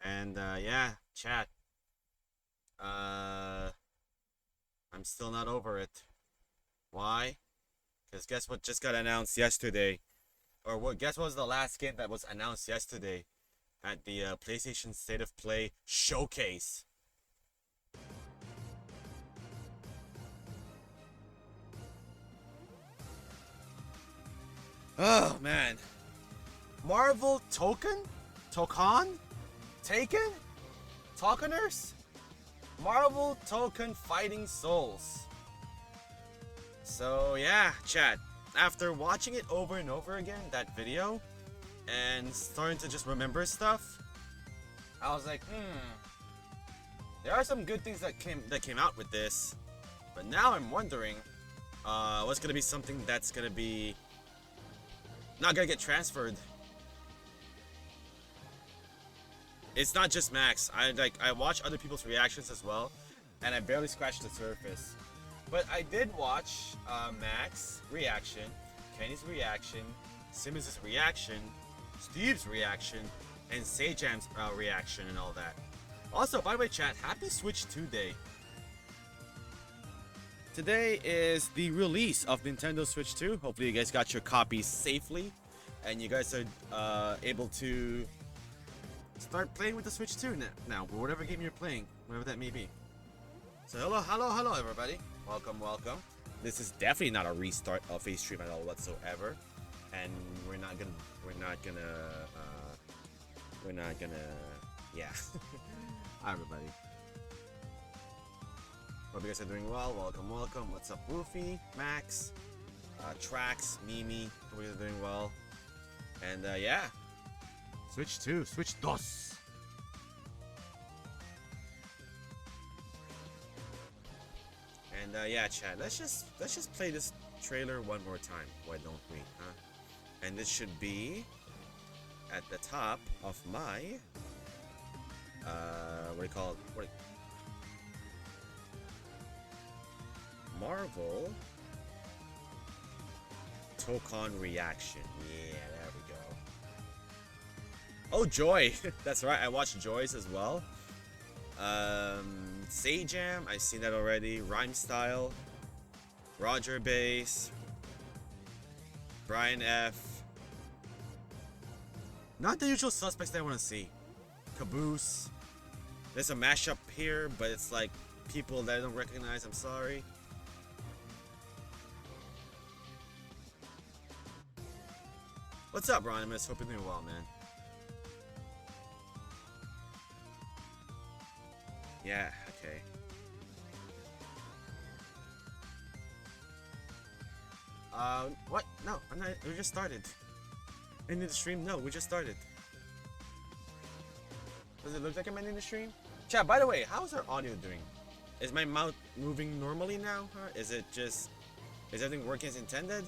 And yeah, chat. Uh, I'm still not over it. Why? Because guess what just got announced yesterday? Or what? Guess what was the last game that was announced yesterday at the PlayStation State of Play showcase? Oh man, Marvel Token, Tokan, Taken, Talkeners, Marvel Token Fighting Souls. So yeah, chat. After watching it over and over again, that video, and starting to just remember stuff, I was like, there are some good things that came out with this, but now I'm wondering, what's gonna be something that's gonna be not gonna get transferred. It's not just Max. I watch other people's reactions as well, and I barely scratched the surface. But I did watch Max reaction, Kenny's reaction, Simmons' reaction, Steve's reaction, and Sajam's reaction and all that. Also, by the way, chat, happy Switch 2 Day. Today is the release of Nintendo Switch 2. Hopefully you guys got your copies safely, and you guys are able to start playing with the Switch 2 now, whatever game you're playing, whatever that may be. So hello everybody. Welcome. This is definitely not a restart of a stream at all whatsoever, and we're not gonna, yeah. Hi everybody. Hope you guys are doing well. Welcome. What's up, Woofy, Max, Trax, Mimi? Hope you guys are doing well. And yeah, Switch 2, Switch DOS. And yeah, chat. Let's just play this trailer one more time. Why don't we, huh? And this should be at the top of my what do you call it? Marvel Tokon reaction. Yeah, there we go. Oh, Joy. That's right. I watched Joy's as well. Sajam, I've seen that already. Rhyme Style, Roger Bass, Brian F. Not the usual suspects that I want to see. Caboose. There's a mashup here, but it's like people that I don't recognize. I'm sorry. What's up, Ronimus? Hope you're doing well, man. Yeah, okay. What? No, I'm not. We just started. Ending the stream? No, we just started. Does it look like I'm ending the stream? Chat, by the way, how's our audio doing? Is my mouth moving normally now? Huh? Is everything working as intended?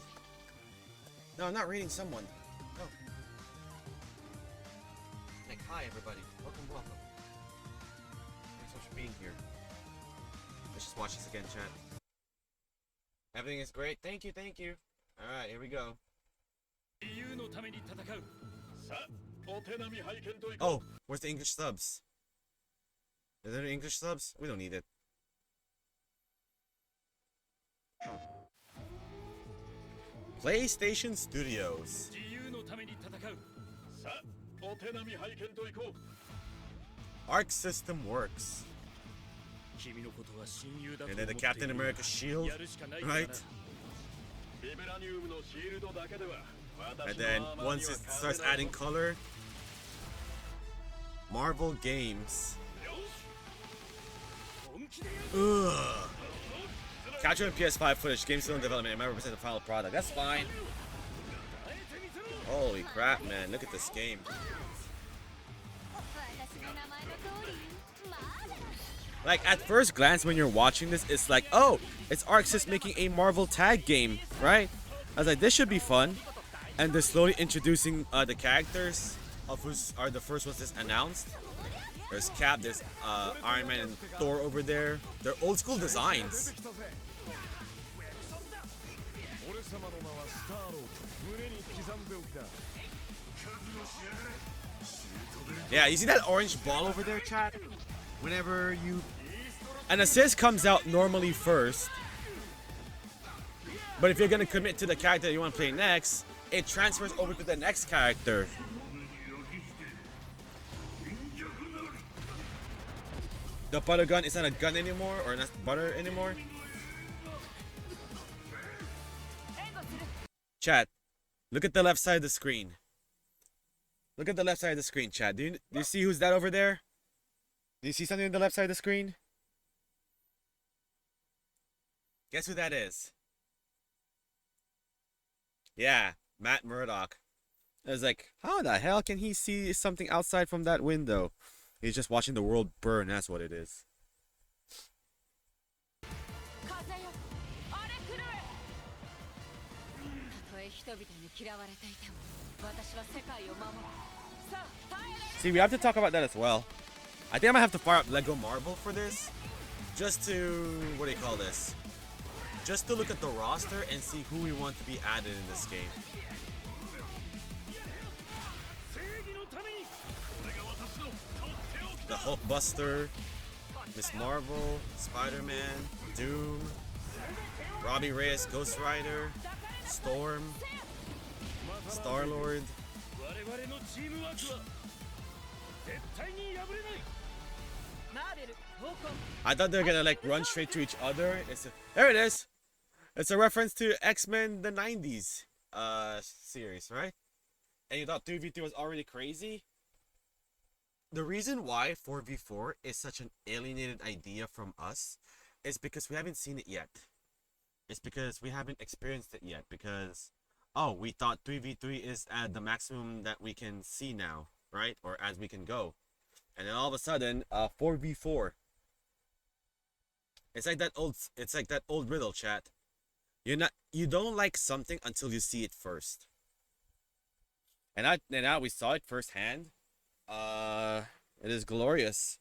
No, I'm not reading someone. No. Like, hi everybody. Welcome. Thanks so much for being here. Let's just watch this again, chat. Everything is great. Thank you. Alright, here we go. Oh, where's the English subs? Are there English subs? We don't need it. PlayStation Studios. Arc System Works. And then the Captain America shield, right? And then once it starts adding color, Marvel Games. Ugh. Capturing PS5 footage, game still in development, and might represent the final product. That's fine. Holy crap, man! Look at this game. Like, at first glance when you're watching this, it's like, oh, it's ArcSys making a Marvel tag game, right? I was like, this should be fun. And they're slowly introducing the characters of who's are the first ones that's announced. There's Cap, there's Iron Man and Thor over there. They're old school designs. Yeah, you see that orange ball over there, chat? Whenever you... An assist comes out normally first. But if you're going to commit to the character that you want to play next, it transfers over to the next character. The butter gun is not a gun anymore, or not butter anymore. Chat, look at the left side of the screen. Look at the left side of the screen, chat. Do you see who's that over there? Do you see something on the left side of the screen? Guess who that is? Yeah, Matt Murdock. I was like, how the hell can he see something outside from that window? He's just watching the world burn, that's what it is. See, we have to talk about that as well. I think I'm gonna have to fire up Lego Marvel for this. Just to, what do you call this? Just to look at the roster and see who we want to be added in this game. The Hulkbuster, Miss Marvel, Spider-Man, Doom, Robbie Reyes, Ghost Rider, Storm, Star-Lord. I thought they were gonna like run straight to each other. There it is. It's a reference to X-Men the 90s series, right? And you thought 3v3 was already crazy? The reason why 4v4 is such an alienated idea from us is because we haven't seen it yet. It's because we haven't experienced it yet. Because, oh, we thought 3v3 is at the maximum that we can see now, right? Or as we can go. And then all of a sudden, 4v4. It's like that old riddle, chat. You don't like something until you see it first. And now we saw it firsthand. It is glorious.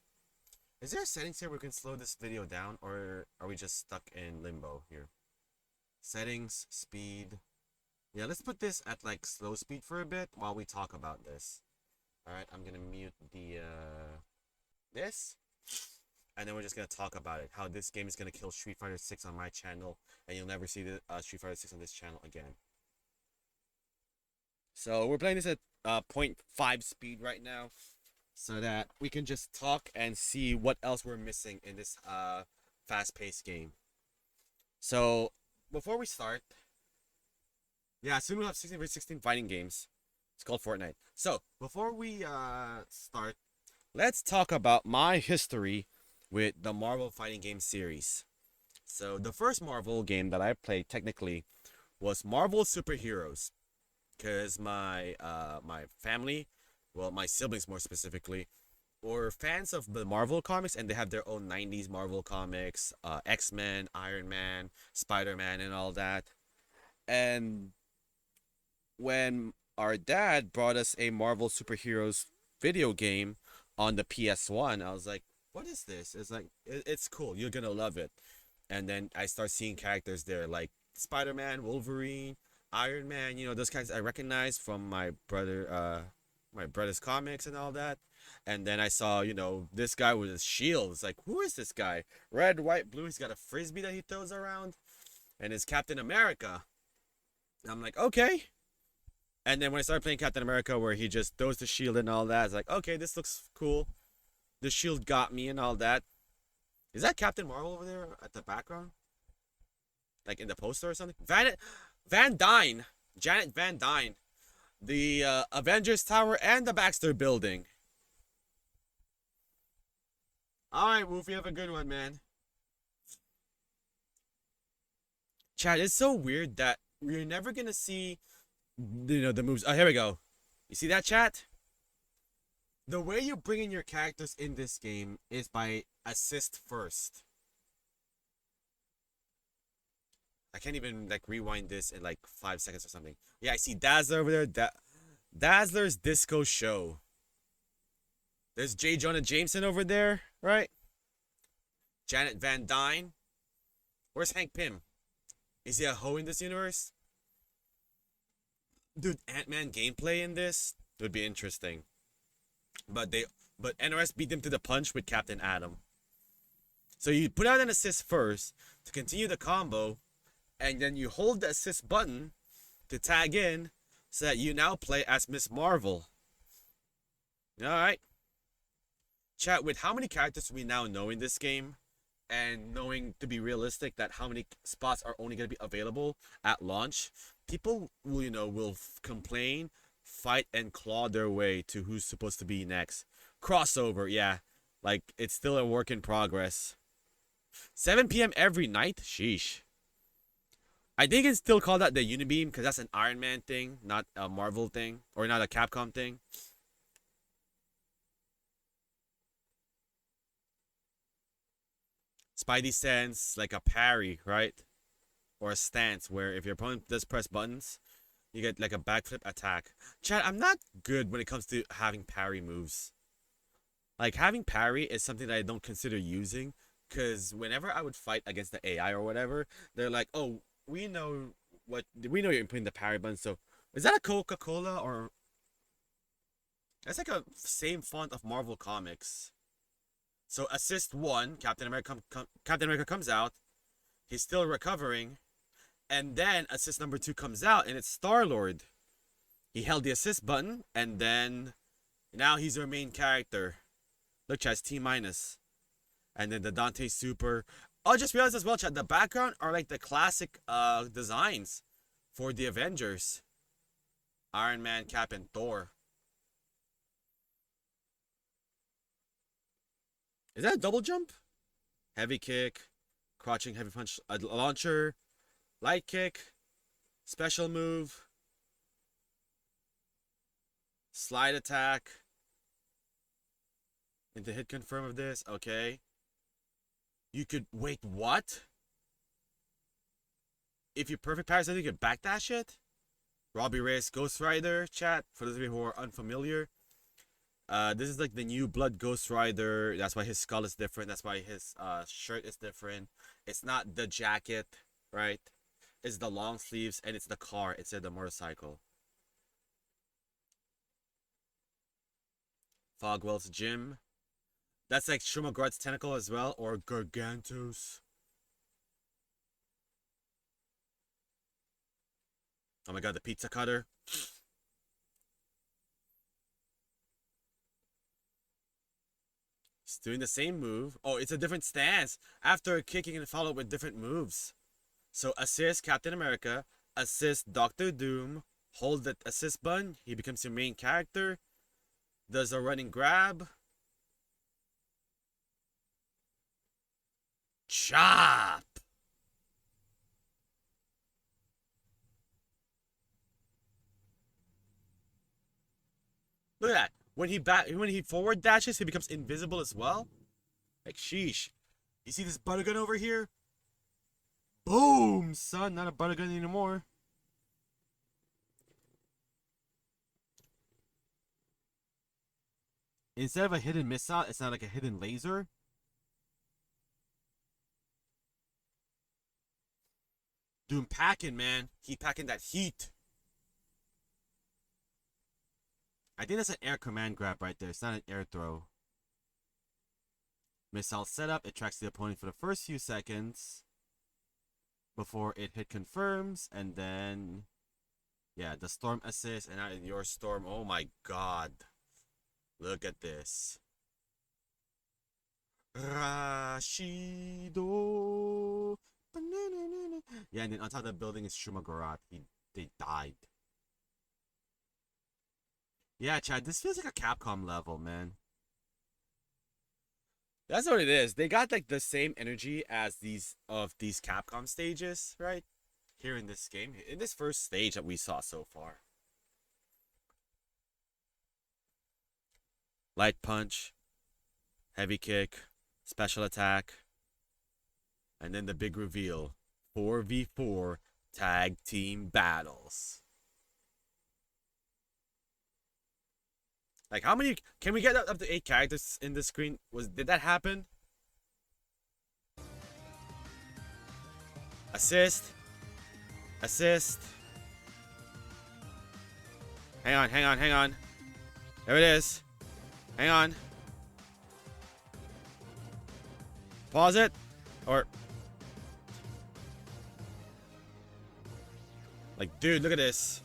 Is there settings here where we can slow this video down, or are we just stuck in limbo here? Settings, speed. Yeah, let's put this at like slow speed for a bit while we talk about this. Alright, I'm gonna mute the this. And then we're just gonna talk about it. How this game is gonna kill Street Fighter 6 on my channel, and you'll never see the Street Fighter 6 on this channel again. So we're playing this at 0.5 speed right now, so that we can just talk and see what else we're missing in this fast-paced game. So before we start, yeah, soon we'll have 16v16 fighting games. It's called Fortnite. So before we start, let's talk about my history with the Marvel fighting game series. So the first Marvel game that I played technically was Marvel Superheroes, because my family, well, my siblings more specifically, were fans of the Marvel comics, and they have their own 90s Marvel comics, X-Men, Iron Man, Spider-Man, and all that. And when our dad brought us a Marvel Superheroes video game on the PS1, I was like, what is this? It's like, it's cool, you're gonna love it. And then I start seeing characters there like Spider-Man, Wolverine, Iron Man, you know, those kinds I recognize from my brother's comics and all that. And then I saw, you know, this guy with his shield. It's like, who is this guy? Red, white, blue. He's got a frisbee that he throws around, and it's Captain America. And I'm like, okay. And then when I started playing Captain America, where he just throws the shield and all that, it's like, okay, this looks cool. The shield got me and all that. Is that Captain Marvel over there at the background? Like in the poster or something? Van Dyne. Janet Van Dyne. The Avengers Tower and the Baxter Building. Alright, Wolf, you have a good one, man. Chad, it's so weird that we're never gonna see, you know, the moves. Oh, here we go. You see that, chat? The way you bring in your characters in this game is by assist first. I can't even like rewind this in like 5 seconds or something. Yeah, I see Dazzler over there. Dazzler's Disco Show. There's J. Jonah Jameson over there, right? Janet Van Dyne. Where's Hank Pym? Is he a hoe in this universe? Dude, Ant-Man gameplay in this would be interesting. but NRS beat them to the punch with Captain Atom. So you put out an assist first to continue the combo, and then you hold the assist button to tag in so that you now play as Miss Marvel. Alright. Chat, with how many characters we now know in this game, and knowing to be realistic that how many spots are only going to be available at launch, people will, will complain, fight, and claw their way to who's supposed to be next. Crossover, yeah. Like, it's still a work in progress. 7 p.m. every night? Sheesh. I think it's still called that the Unibeam because that's an Iron Man thing, not a Marvel thing, or not a Capcom thing. Spidey sense like a parry, right? Or a stance where if your opponent does press buttons, you get like a backflip attack. Chat, I'm not good when it comes to having parry moves. Like, having parry is something that I don't consider using, because whenever I would fight against the AI or whatever, they're like, oh, we know you're putting the parry button, so is that a Coca-Cola or... That's like a same font of Marvel Comics. So assist 1, Captain America comes out, he's still recovering, and then assist number 2 comes out, and it's Star-Lord. He held the assist button, and then now he's our main character. Look, chat, it's T-. And then the Dante Super. Oh, just realized as well, chat, the background are like the classic designs for the Avengers. Iron Man, Cap, and Thor. Is that a double jump? Heavy kick, crouching heavy punch, a launcher, light kick, special move, slide attack. Into hit confirm of this, okay. You could, wait, what? If you perfect parry something, you could backdash it? Robbie Reyes Ghost Rider, chat, for those of you who are unfamiliar. This is like the new Blood Ghost Rider. That's why his skull is different. That's why his shirt is different. It's not the jacket, right? It's the long sleeves, and it's the car instead of the motorcycle. Fogwell's Gym. That's like Shumagard's tentacle as well, or Gargantos. Oh my god, the pizza cutter. He's doing the same move. Oh, it's a different stance. After kicking and followed with different moves. So assist Captain America, assist Doctor Doom, hold the assist button, he becomes your main character, does a running grab. Chop! Look at that. When he forward dashes, he becomes invisible as well. Like, sheesh. You see this butter gun over here? Boom, son. Not a butter gun anymore. Instead of a hidden missile, it's not like a hidden laser. Doom packing, man. He packing that heat. I think that's an air command grab right there. It's not an air throw. Missile setup. It tracks the opponent for the first few seconds before it hit confirms, and then yeah, the storm assist, and now your storm. Oh my god. Look at this. Rashido. Yeah, and then on top of the building is Shumagarat. They died. Yeah, Chad, this feels like a Capcom level, man. That's what it is. They got like the same energy as these Capcom stages, right? Here in this game, in this first stage that we saw so far. Light punch, heavy kick, special attack, and then the big reveal. 4v4 tag team battles. Like, how many can we get up to 8 characters in the screen? Did that happen? Assist. Assist. Hang on. There it is. Hang on. Pause it. Or... Like, dude, look at this.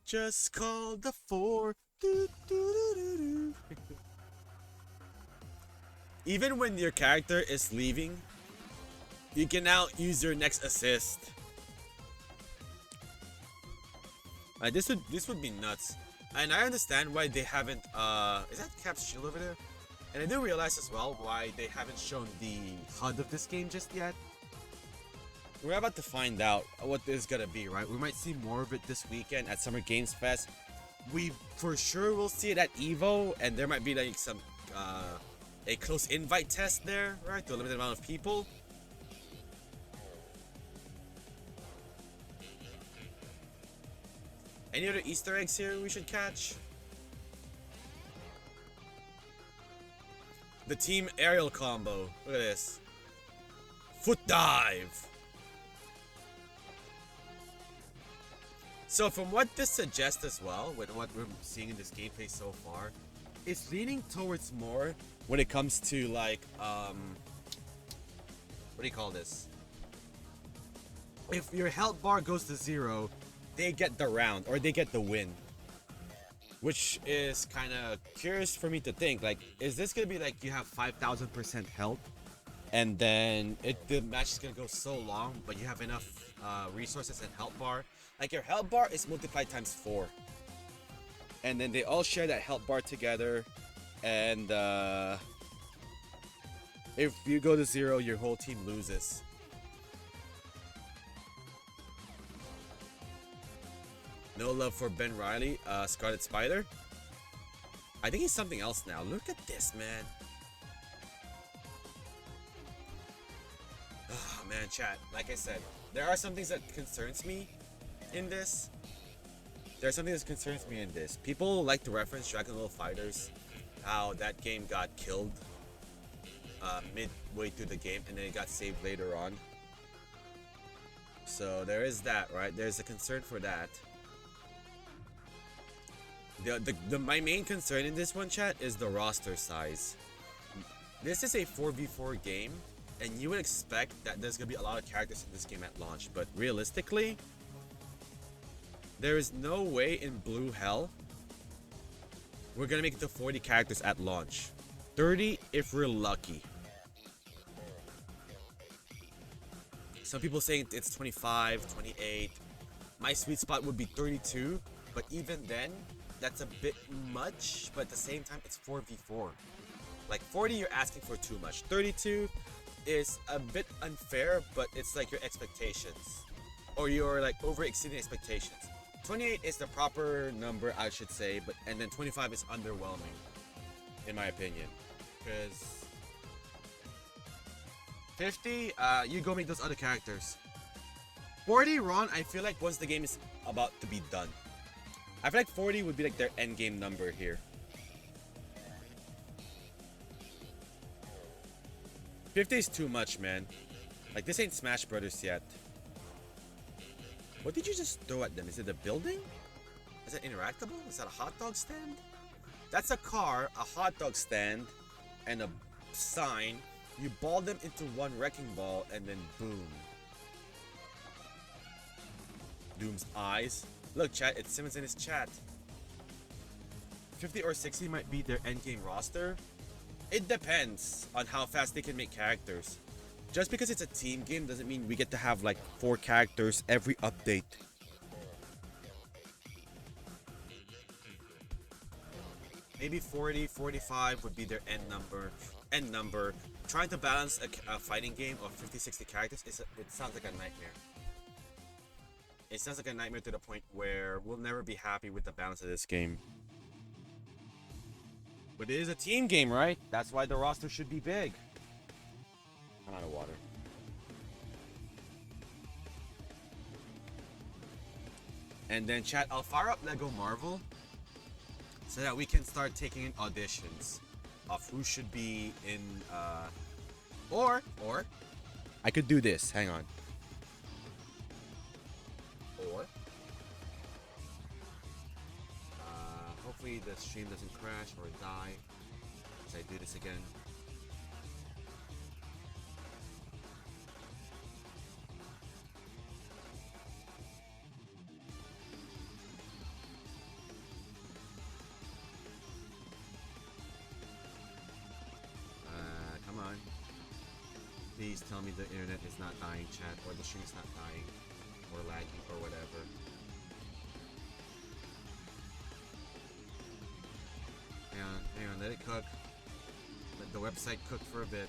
Just call the 4. Do, do, do, do, do. Even when your character is leaving, you can now use your next assist. This would be nuts. And I understand why they haven't is that Cap's shield over there? And I do realize as well why they haven't shown the HUD of this game just yet. We're about to find out what this is gonna be, right? We might see more of it this weekend at Summer Games Fest. We for sure will see it at EVO, and there might be like some a close invite test there, right? To a limited amount of people. Any other Easter eggs here we should catch? The team aerial combo. Look at this. Foot dive. So from what this suggests as well, with what we're seeing in this gameplay so far, it's leaning towards more when it comes to like, what do you call this? If your health bar goes to 0, they get the round, or they get the win. Which is kind of curious for me to think, like, is this going to be like you have 5,000% health, and then the match is going to go so long, but you have enough resources and health bar? Like, your health bar is multiplied times 4. And then they all share that health bar together, and if you go to 0, your whole team loses. No love for Ben Riley, Scarlet Spider. I think he's something else now. Look at this, man. Oh, man, chat. Like I said, there are some things that concerns me in this. There's something that concerns me in this. People like to reference Dragon Ball Fighters, how that game got killed midway through the game, and then it got saved later on. So there is that, right? There's a concern for that. My main concern in this one, chat, is the roster size. This is a 4v4 game, and you would expect that there's gonna be a lot of characters in this game at launch, but realistically, there is no way in Blue Hell we're gonna make it to 40 characters at launch. 30 if we're lucky. Some people saying it's 25, 28. My sweet spot would be 32, but even then, that's a bit much, but at the same time, it's 4v4. Like 40, you're asking for too much. 32 is a bit unfair, but it's like your expectations, or you're like over exceeding expectations. 28 is the proper number, I should say, but and then 25 is underwhelming, in my opinion, because 50, you go make those other characters. 40, Ron, I feel like once the game is about to be done. I feel like 40 would be like their end game number here. 50 is too much, man. Like, this ain't Smash Brothers yet. What did you just throw at them? Is it a building? Is it interactable? Is that a hot dog stand? That's a car, a hot dog stand, and a sign. You ball them into one wrecking ball, and then boom. Doom's eyes. Look, chat, it's Simmons in his chat. 50 or 60 might be their endgame roster. It depends on how fast they can make characters. Just because it's a team game doesn't mean we get to have like 4 characters every update. Maybe 40, 45 would be their end number. Trying to balance a fighting game of 50, 60 characters, it sounds like a nightmare. It sounds like a nightmare to the point where we'll never be happy with the balance of this game. But it is a team game, right? That's why the roster should be big. I'm out of water. And then chat, I'll fire up Lego Marvel so that we can start taking in auditions of who should be in, or I could do this, hang on. Or, hopefully the stream doesn't crash or die as I do this again. Come on. Please tell me the internet is not dying, chat, or the stream is not dying, or lagging, or whatever. Hang on, let it cook. Let the website cook for a bit.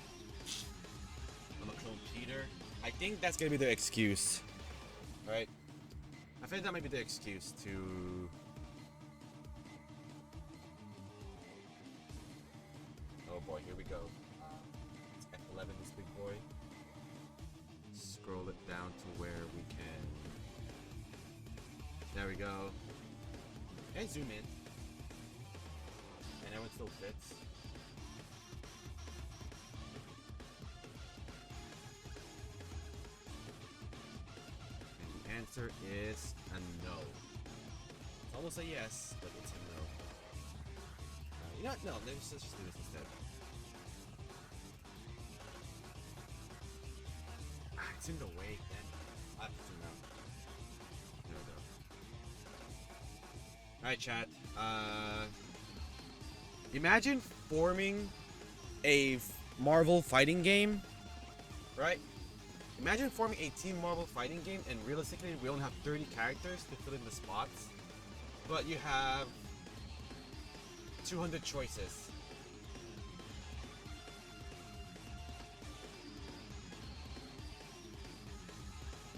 I'm gonna clone Peter. I think that's gonna be their excuse. Right? I think that might be their excuse to... Oh boy, here we go. It's F11, this big boy. Scroll it down to where we can... There we go. And zoom in. And everyone still fits. And the answer is a no. It's almost a yes, but it's a no. You know what? No, let's just do this instead. It's in the way, man. I have to zoom out. There we go. Alright, chat. Imagine forming a Marvel fighting game, right? Imagine forming a Team Marvel fighting game, and realistically, we only have 30 characters to fill in the spots, but you have 200 choices.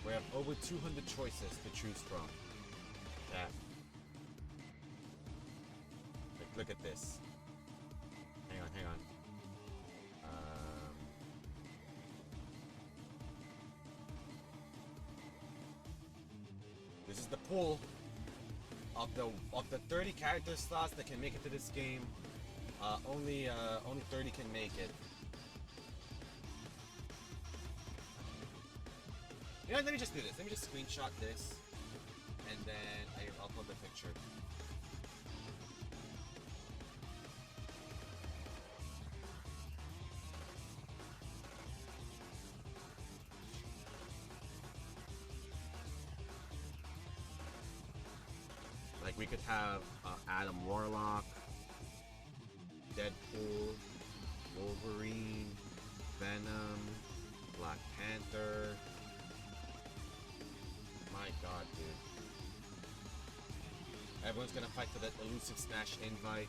We have over 200 choices to choose from. Yeah. Look at this. Hang on. This is the pool of the 30 character slots that can make it to this game. Only 30 can make it. You know what, let me just do this. Let me just screenshot this, and then I'll upload the picture. Like, we could have Adam Warlock, Deadpool, Wolverine, Venom, Black Panther. My god, dude. Everyone's gonna fight for that elusive Smash invite.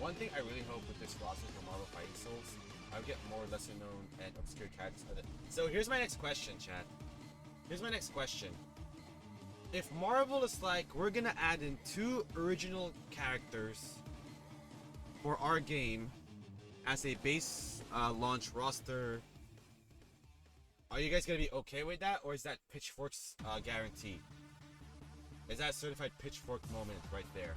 One thing I really hope with this roster for Marvel Fighting Souls, I'll get more lesser known and obscure characters. So here's my next question, chat. Here's my next question. If Marvel is like, we're gonna add in 2 original characters for our game as a base launch roster, are you guys gonna be okay with that, or is that Pitchfork's guarantee? Is that a certified Pitchfork moment right there?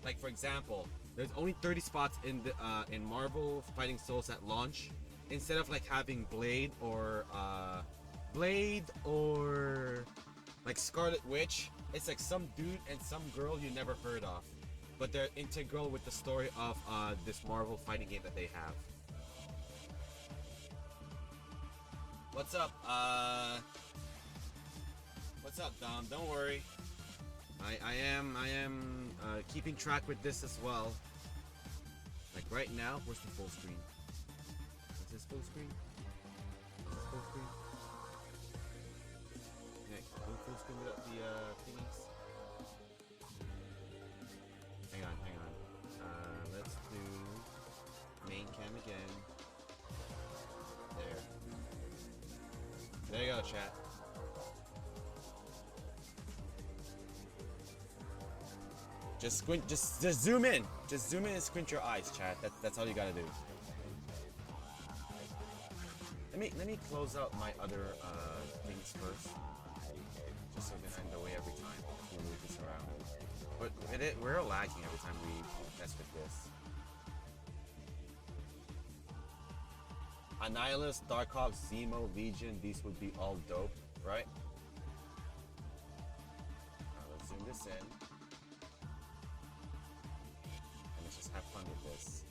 Like, for example, there's only 30 spots in the in Marvel Fighting Souls at launch. Instead of like having Blade or like Scarlet Witch, it's like some dude and some girl you never heard of, but they're integral with the story of this Marvel fighting game that they have. What's up? What's up, Dom? Don't worry. I am keeping track with this as well. Like right now, where's the full screen? Is this full screen? Is this full screen? Yeah, full screen without the thingies. Hang on. Let's do main cam again. There you go, chat. Just squint, just zoom in. Just zoom in and squint your eyes, chat. That's all you gotta do. Let me close out my other things first, just so they're in the way every time we move this around. But we're lagging every time we mess with this. Annihilus, Darkhawk, Zemo, Legion, these would be all dope, right? Now let's zoom this in. And let's just have fun with this.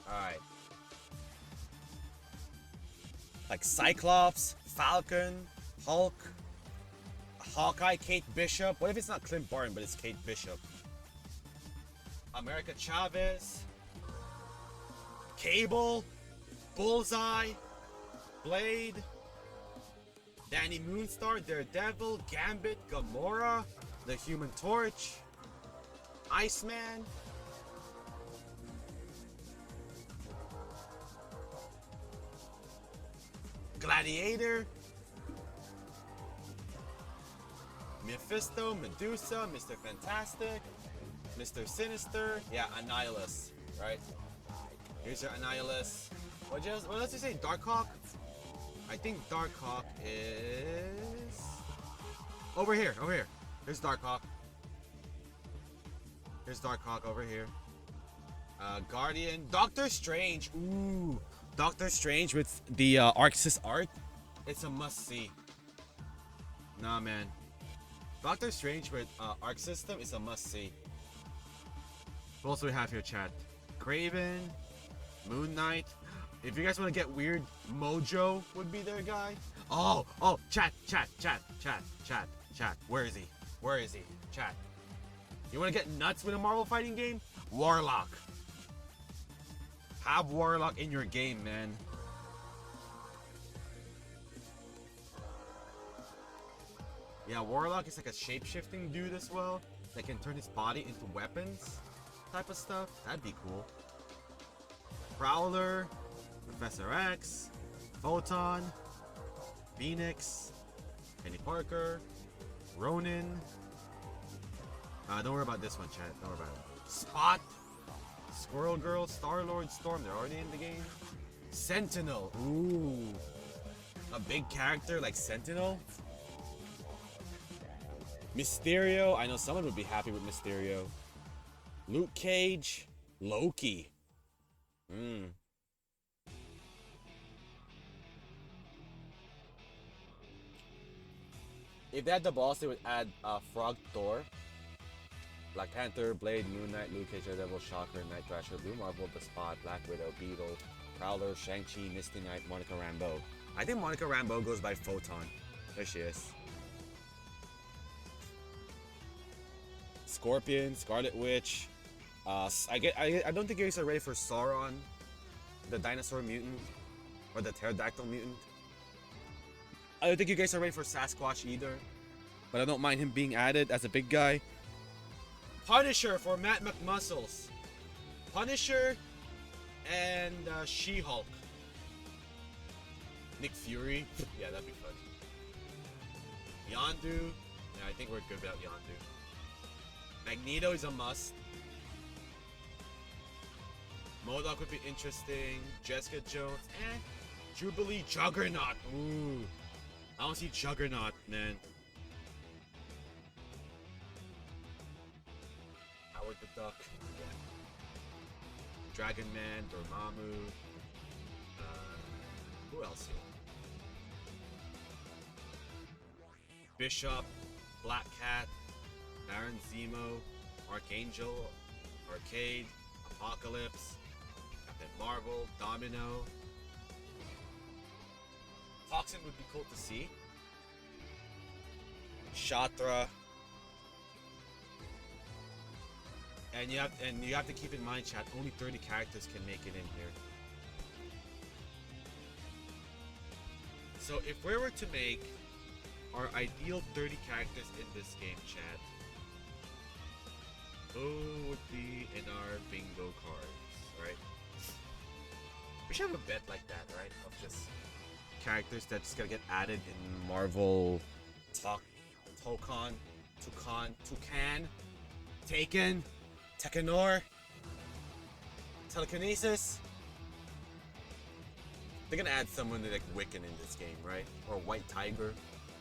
Alright. Like Cyclops, Falcon, Hulk, Hawkeye, Kate Bishop. What if it's not Clint Barton, but it's Kate Bishop? America Chavez, Cable, Bullseye, Blade, Danny Moonstar, Daredevil, Gambit, Gamora, the Human Torch, Iceman, Gladiator, Mephisto, Medusa, Mr. Fantastic, Mr. Sinister, yeah, Annihilus, right? Here's your Annihilus. What else did you say? Darkhawk? I think Darkhawk is over here. Here's Darkhawk. Here's Darkhawk over here. Guardian, Doctor Strange. Ooh, Doctor Strange with the Arxis art. It's a must-see. Nah, man. Doctor Strange with Arc System is a must-see. What else do we have here, chat? Craven, Moon Knight. If you guys want to get weird, Mojo would be their guy. Oh, chat. Where is he? Chat. You want to get nuts with a Marvel fighting game? Warlock. Have Warlock in your game, man. Yeah, Warlock is like a shape-shifting dude as well that can turn his body into weapons type of stuff. That'd be cool. Prowler, Professor X, Photon, Phoenix, Penny Parker, Ronin. Don't worry about this one, chat. Don't worry about it. Spot, Squirrel Girl, Star-Lord, Storm. They're already in the game. Sentinel. Ooh. A big character like Sentinel. Mysterio. I know someone would be happy with Mysterio. Luke Cage. Loki. If they had the balls, they would add Frog Thor, Black Panther, Blade, Moon Knight, Luke Cage, Daredevil, Shocker, Night Thrasher, Blue Marvel, The Spot, Black Widow, Beetle, Prowler, Shang-Chi, Misty Knight, Monica Rambeau. I think Monica Rambeau goes by Photon. There she is. Scorpion, Scarlet Witch. I don't think you guys are ready for Sauron, the dinosaur mutant, or the pterodactyl mutant. I don't think you guys are ready for Sasquatch either, but I don't mind him being added as a big guy. Punisher for Matt McMuscles. Punisher and She-Hulk. Nick Fury. Yeah, that'd be fun. Yondu. Yeah, I think we're good without Yondu. Magneto is a must. MODOK would be interesting. Jessica Jones. Jubilee Juggernaut. Ooh. I don't see Juggernaut, man. Howard the Duck. Yeah. Dragon Man, Dormammu. Who else here? Bishop, Black Cat, Baron Zemo, Archangel, Arcade, Apocalypse, Captain Marvel, Domino. Toxin would be cool to see. Shatra. And you have to keep in mind, chat, only 30 characters can make it in here. So if we were to make our ideal 30 characters in this game, chat, who would be in our bingo cards, right? We should have a bet like that, right? Of just characters that just gotta get added in Marvel, Toucan, Taken, Tekanor, Telekinesis. They're gonna add someone like Wiccan in this game, right? Or White Tiger,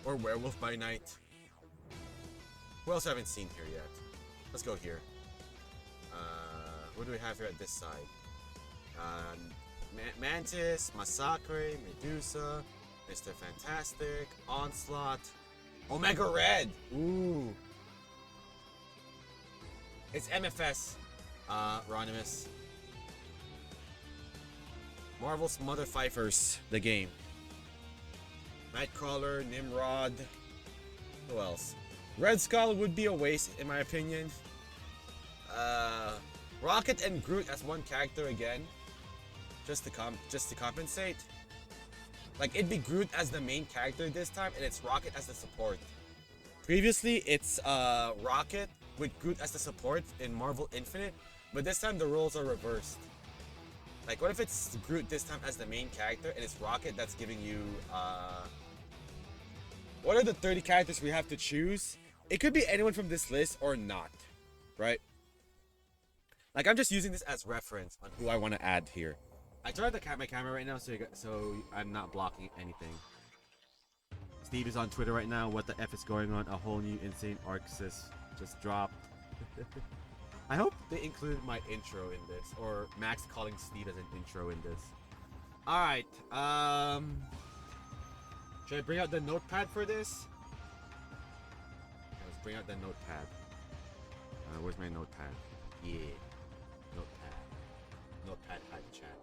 or Werewolf by Night. Who else I haven't seen here yet? Let's go here. What do we have here at this side? Mantis, Massacre, Medusa, Mr. Fantastic, Onslaught, Omega Red! Ooh! It's MFS, Ronimus. Marvel's Mother Fifers, the game. Nightcrawler, Nimrod. Who else? Red Skull would be a waste, in my opinion. Rocket and Groot as one character again, just to compensate. Like, it'd be Groot as the main character this time, and it's Rocket as the support. Previously, it's Rocket with Groot as the support in Marvel Infinite, but this time the roles are reversed. Like, what if it's Groot this time as the main character, and it's Rocket that's giving you what are the 30 characters we have to choose? It could be anyone from this list or not, right? Like, I'm just using this as reference on who I want to add here. I turned my camera right now so I'm not blocking anything. Steve is on Twitter right now. What the F is going on? A whole new insane arc just dropped. I hope they included my intro in this, or Max calling Steve as an intro in this. Alright, should I bring out the notepad for this? Let's bring out the notepad. Where's my notepad? Yeah. Notepad. Notepad type chat.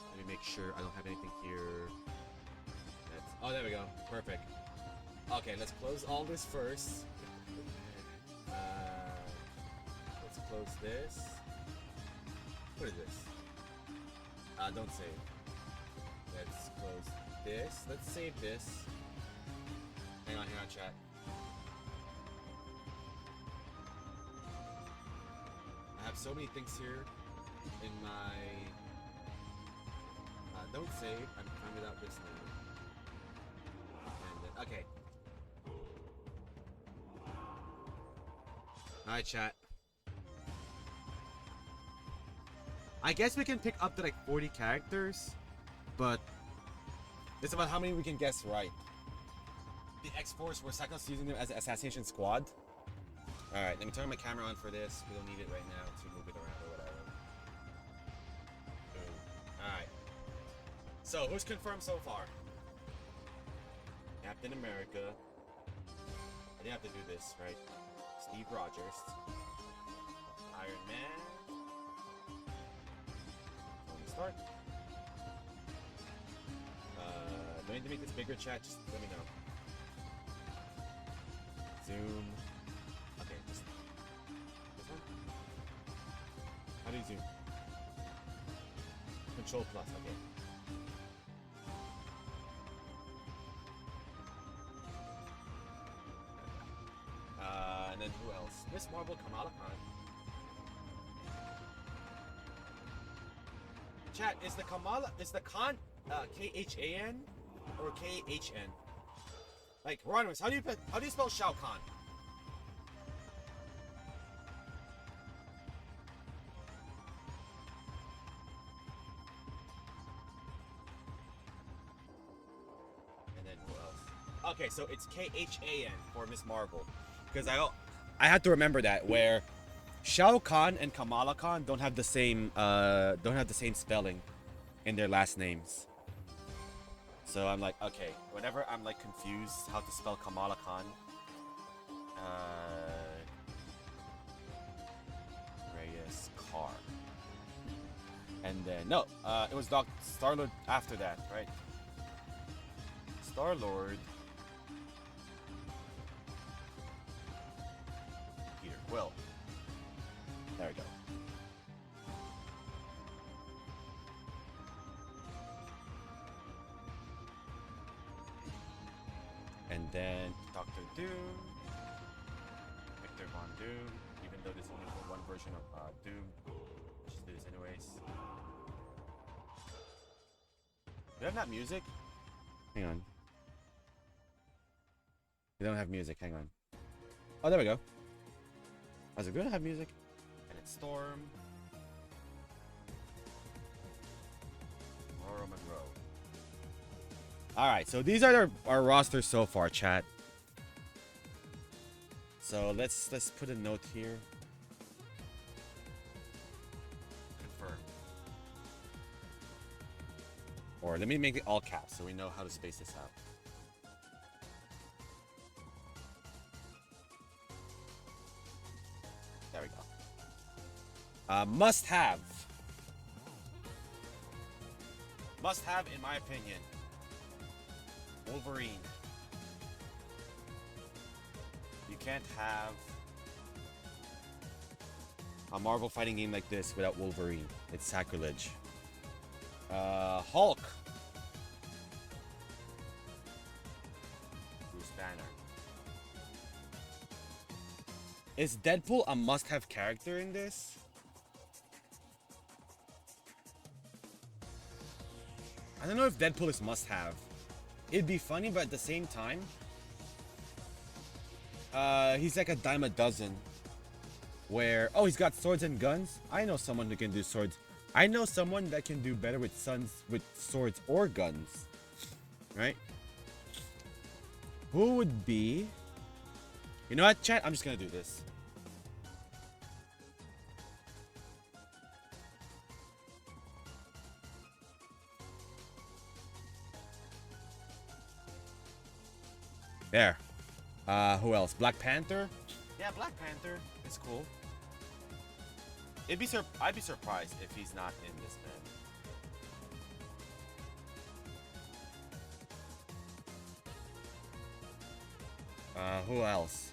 Let me make sure I don't have anything here. Oh, there we go. Perfect. Okay, let's close all this first. Let's close this. What is this? Don't save. Let's close this. Let's save this. Hang on, chat. I have so many things here in my... don't save. I'm fine without this now. And then, okay. Alright, chat. I guess we can pick up to like 40 characters, but it's about how many we can guess right. The X-Force, we're Cyclops using them as an assassination squad. Alright, let me turn my camera on for this. We don't need it right now to move it around or whatever. Boom. Alright. So, who's confirmed so far? Captain America. I didn't have to do this, right? Steve Rogers. Iron Man. Start. Do I need to make this bigger, chat? Just let me know. Zoom. Okay, just this one. How do you zoom? Control plus. Okay. And then who else? Miss Marvel, Kamala Khan. Chat, is the Khan K-H-A-N or K-H-N? Like, Ronimus, how do you spell Shao Kahn? And then who else? Okay, so it's K-H-A-N for Miss Marvel, because I had to remember that, where Shao Kahn and Kamala Khan don't have the same spelling in their last names. So I'm like, okay, whenever I'm like confused how to spell Kamala Khan, Reyes Carr, and then no, it was Star-Lord after that, right? Star-Lord. Peter Quill. There we go. And then Dr. Doom, Victor Von Doom, even though this is only one version of Doom. Let's just do this anyways. Do I have that music? Hang on. We don't have music, hang on. Oh, there we go. I was like, do I have music? And it's Storm. Aurora Monroe. All right, so these are our rosters so far, chat. So let's put a note here. Confirm. Or let me make it all caps so we know how to space this out. There we go. Must have. Must have, in my opinion, Wolverine. You can't have a Marvel fighting game like this without Wolverine. It's sacrilege. Hulk. Bruce Banner. Is Deadpool a must-have character in this? I don't know if Deadpool is must-have. It'd be funny, but at the same time, he's like a dime a dozen. Where, oh, he's got swords and guns. I know someone who can do swords. I know someone that can do better with swords or guns. Right? Who would be? You know what, chat? I'm just gonna do this. There. Who else? Black Panther? Yeah, Black Panther is cool. I'd be surprised if he's not in this, man. Who else?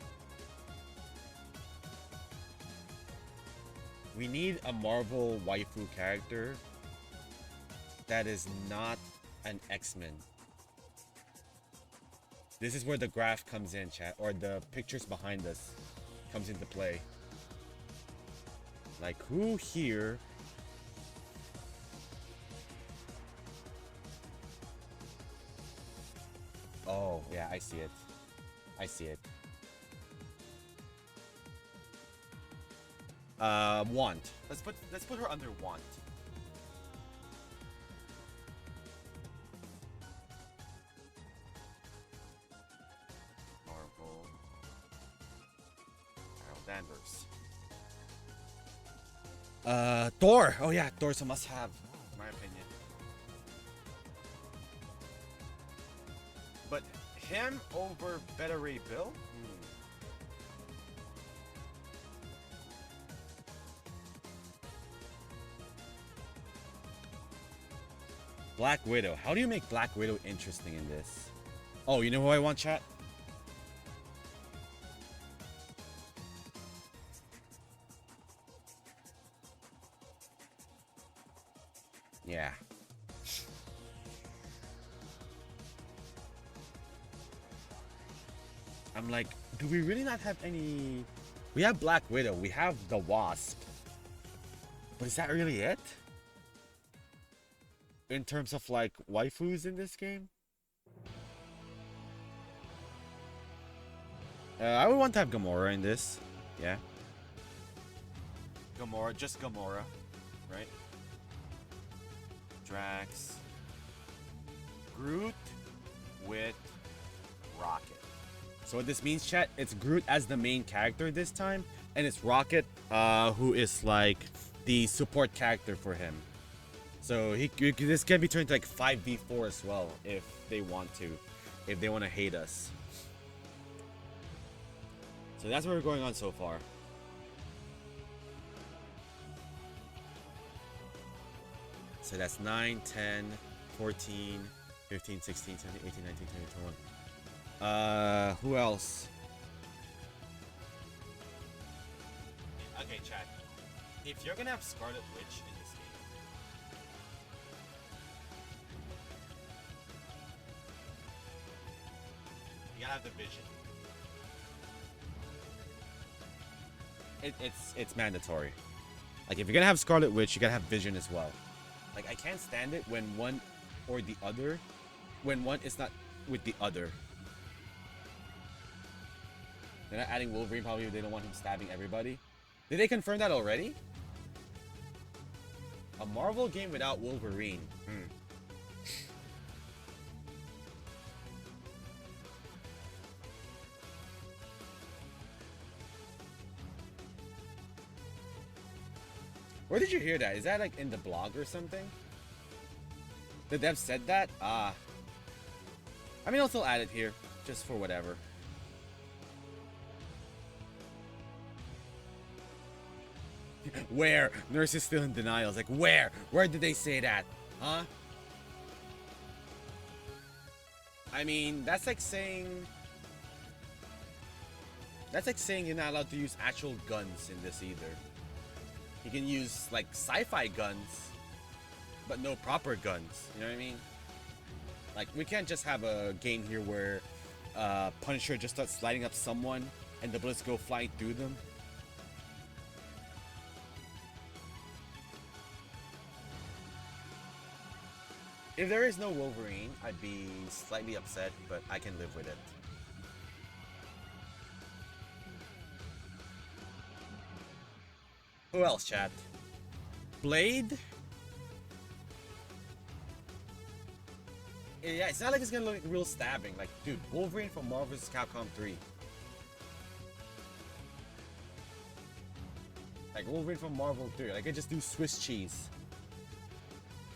We need a Marvel waifu character that is not an X-Men. This is where the graph comes in, chat, or the pictures behind us comes into play. Like, who here? Oh, yeah, I see it. I see it. Want. Let's put her under want. Marvel. Carol Danvers. Thor. Oh yeah, Thor's a must-have, in my opinion. But him over Beta Ray Bill? Black Widow. How do you make Black Widow interesting in this? Oh, you know who I want, chat? Yeah. I'm like, do we really not have any... We have Black Widow, we have the Wasp. But is that really it? In terms of like waifus in this game? I would want to have Gamora in this. Yeah. Gamora, just Gamora, right? Drax. Groot with Rocket. So what this means, chat, it's Groot as the main character this time, and it's Rocket, who is like the support character for him. So this can be turned to like 5v4 as well if they want to, if they want to hate us. So that's what we're going on so far. So that's 9, 10, 14, 15, 16, 17, 18, 19, 20, 21. Who else? Okay, chat. If you're gonna have Scarlet Witch in this game, you gotta have the Vision. It's mandatory. Like, if you're gonna have Scarlet Witch, you gotta have Vision as well. Like, I can't stand it when one or the other, when one is not with the other. They're not adding Wolverine, probably they don't want him stabbing everybody. Did they confirm that already? A Marvel game without Wolverine. Where did you hear that? Is that like in the blog or something? The dev said that? Ah. I mean, I'll still add it here, just for whatever. Where? Nurse is still in denial. It's like, where? Where did they say that? Huh? I mean, that's like saying... That's like saying you're not allowed to use actual guns in this either. You can use, like, sci-fi guns, but no proper guns. You know what I mean? Like, we can't just have a game here where Punisher just starts sliding up someone and the bullets go flying through them. If there is no Wolverine, I'd be slightly upset, but I can live with it. Who else, chat? Blade? Yeah, it's not like it's gonna look like real stabbing. Like, dude, Wolverine from Marvel vs. Capcom 3. Like, Wolverine from Marvel 3. Like, I just do Swiss cheese.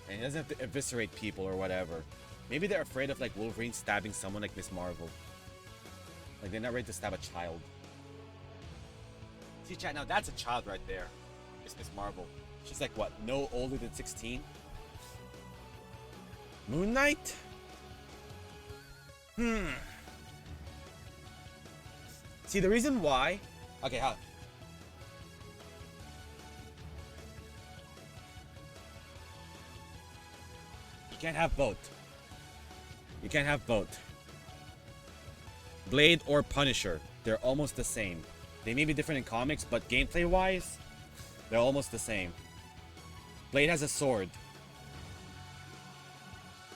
And he doesn't have to eviscerate people or whatever. Maybe they're afraid of, like, Wolverine stabbing someone like Miss Marvel. Like, they're not ready to stab a child. See, chat, now that's a child right there. It's Miss Marvel. She's like, what, no older than 16? Moon Knight? See, the reason why... Okay, how... You can't have both. You can't have both. Blade or Punisher, they're almost the same. They may be different in comics, but gameplay-wise, they're almost the same. Blade has a sword.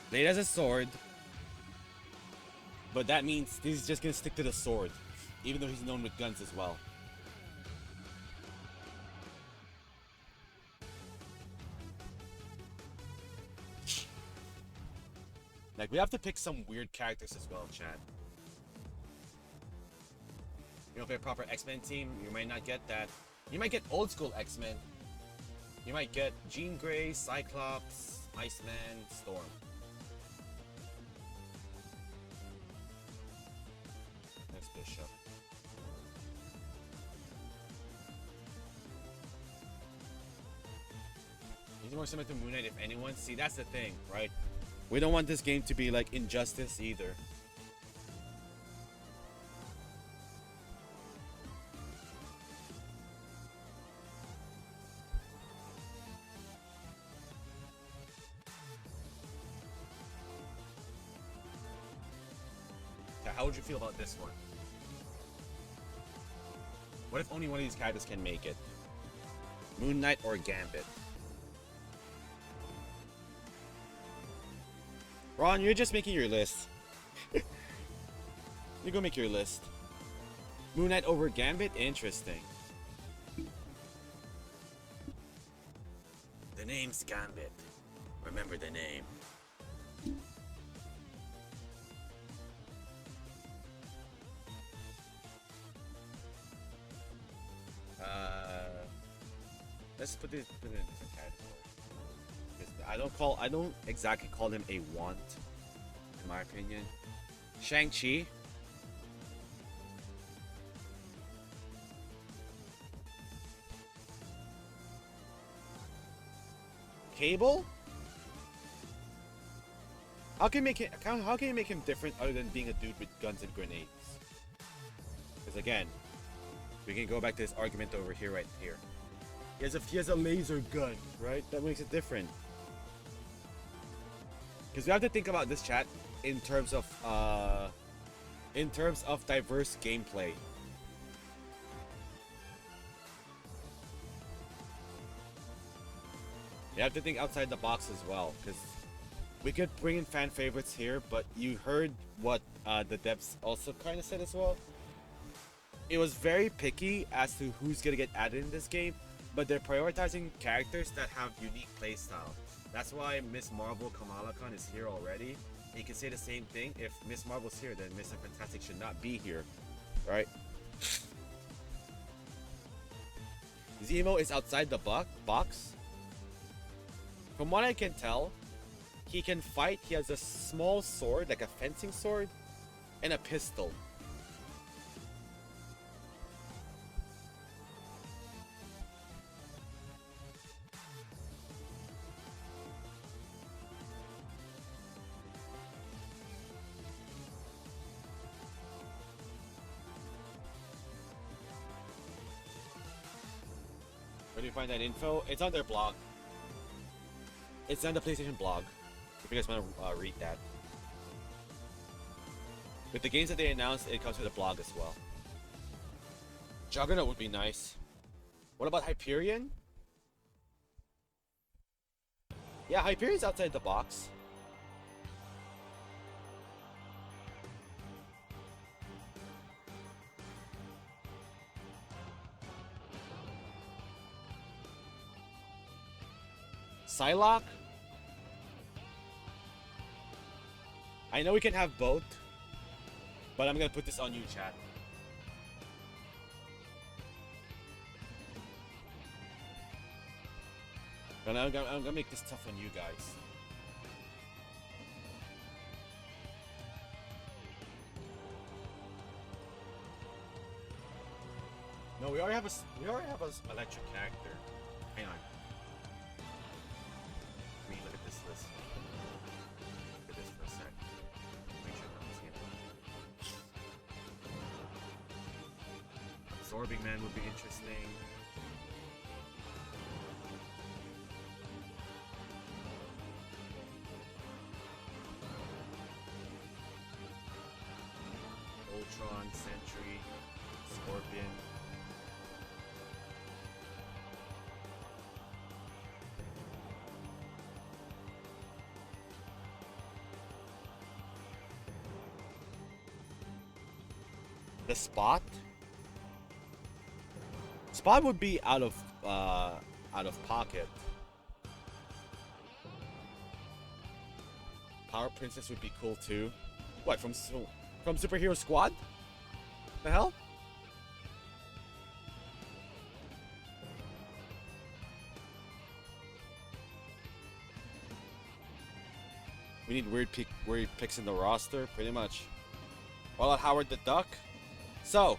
Blade has a sword. But that means he's just gonna stick to the sword. Even though he's known with guns as well. Like, we have to pick some weird characters as well, chat. You don't play a proper X-Men team, you might not get that. You might get old school X-Men. You might get Jean Grey, Cyclops, Iceman, Storm. Next Bishop. He's more similar to Moon Knight if anyone. See, that's the thing, right? We don't want this game to be like Injustice either. How would you feel about this one? What if only one of these characters can make it? Moon Knight or Gambit? Ron, you're just making your list. You go make your list. Moon Knight over Gambit? Interesting. The name's Gambit. Remember the name. Let's put it in a different category. I don't exactly call him a want, in my opinion. Shang-Chi. Cable? How can you make him different other than being a dude with guns and grenades? Because again, we can go back to this argument over here, right here. He has a laser gun, right? That makes it different. Because we have to think about this, chat, in terms of diverse gameplay. You have to think outside the box as well, because we could bring in fan favorites here, but you heard what the devs also kind of said as well. It was very picky as to who's gonna get added in this game, but they're prioritizing characters that have unique playstyle. That's why Miss Marvel Kamala Khan is here already. And you can say the same thing. If Miss Marvel's here, then Mr. Fantastic should not be here, right? Zemo is outside the box. From what I can tell, he can fight. He has a small sword, like a fencing sword, and a pistol. Where do you find that info? It's on their blog. It's on the PlayStation blog. If you guys want to read that. With the games that they announced, it comes with a blog as well. Juggernaut would be nice. What about Hyperion? Yeah, Hyperion's outside the box. Psylocke? I know we can have both, but I'm gonna put this on you, chat. And I'm gonna make this tough on you guys. No, we already have a electric character. Hang on. Let me look at this list. Look at this for a sec. Make sure I'm missing it. Absorbing Man would be interesting. Ultron, Sentry, Scorpion. The Spot? Spot would be out of pocket. Power Princess would be cool too. What, from Superhero Squad? The hell? We need weird picks in the roster, pretty much. What about Howard the Duck? So,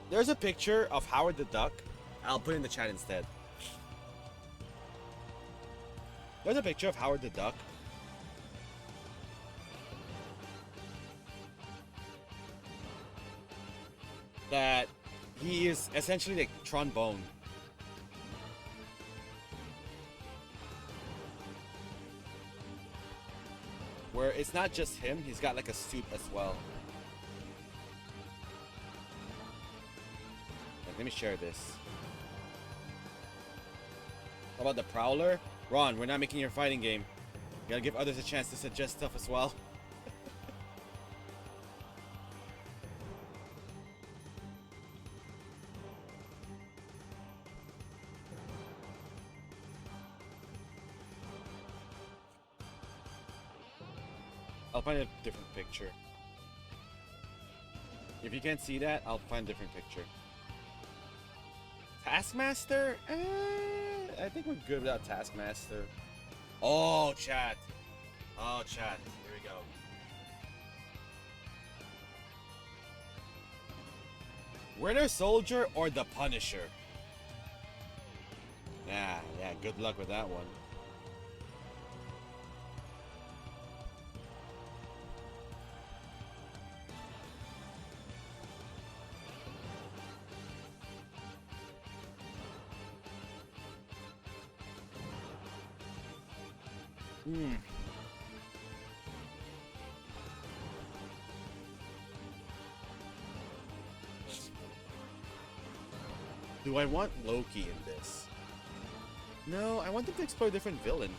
there's a picture of Howard the Duck. I'll put it in the chat instead. There's a picture of Howard the Duck. That he is essentially like Trombone. Where it's not just him, he's got like a suit as well. Like, let me share this. How about the Prowler? Ron, we're not making your fighting game. You gotta give others a chance to suggest stuff as well. I'll find a different picture. If you can't see that, I'll find a different picture. Taskmaster? I think we're good without Taskmaster. Oh, chat. Oh, chat. Here we go. Winter Soldier or the Punisher? Yeah, good luck with that one. Do I want Loki in this? No, I want them to explore different villains.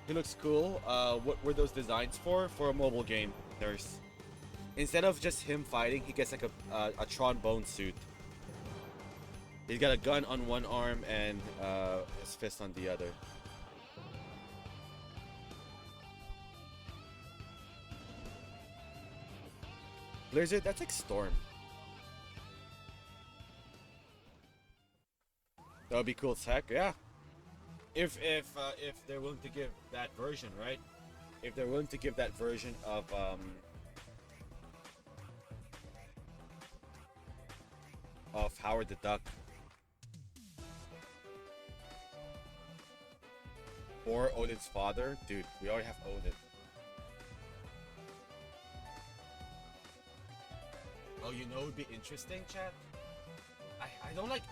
He looks cool. What were those designs for? For a mobile game. There's... Instead of just him fighting, he gets like a trombone suit. He's got a gun on one arm and his fist on the other. Blizzard, that's like Storm. That would be cool as heck, yeah. If they're willing to give that version, right? If they're willing to give that version of Howard the Duck. Or Odin's father. Dude, we already have Odin. Oh, you know, it'd be interesting, chat. I don't like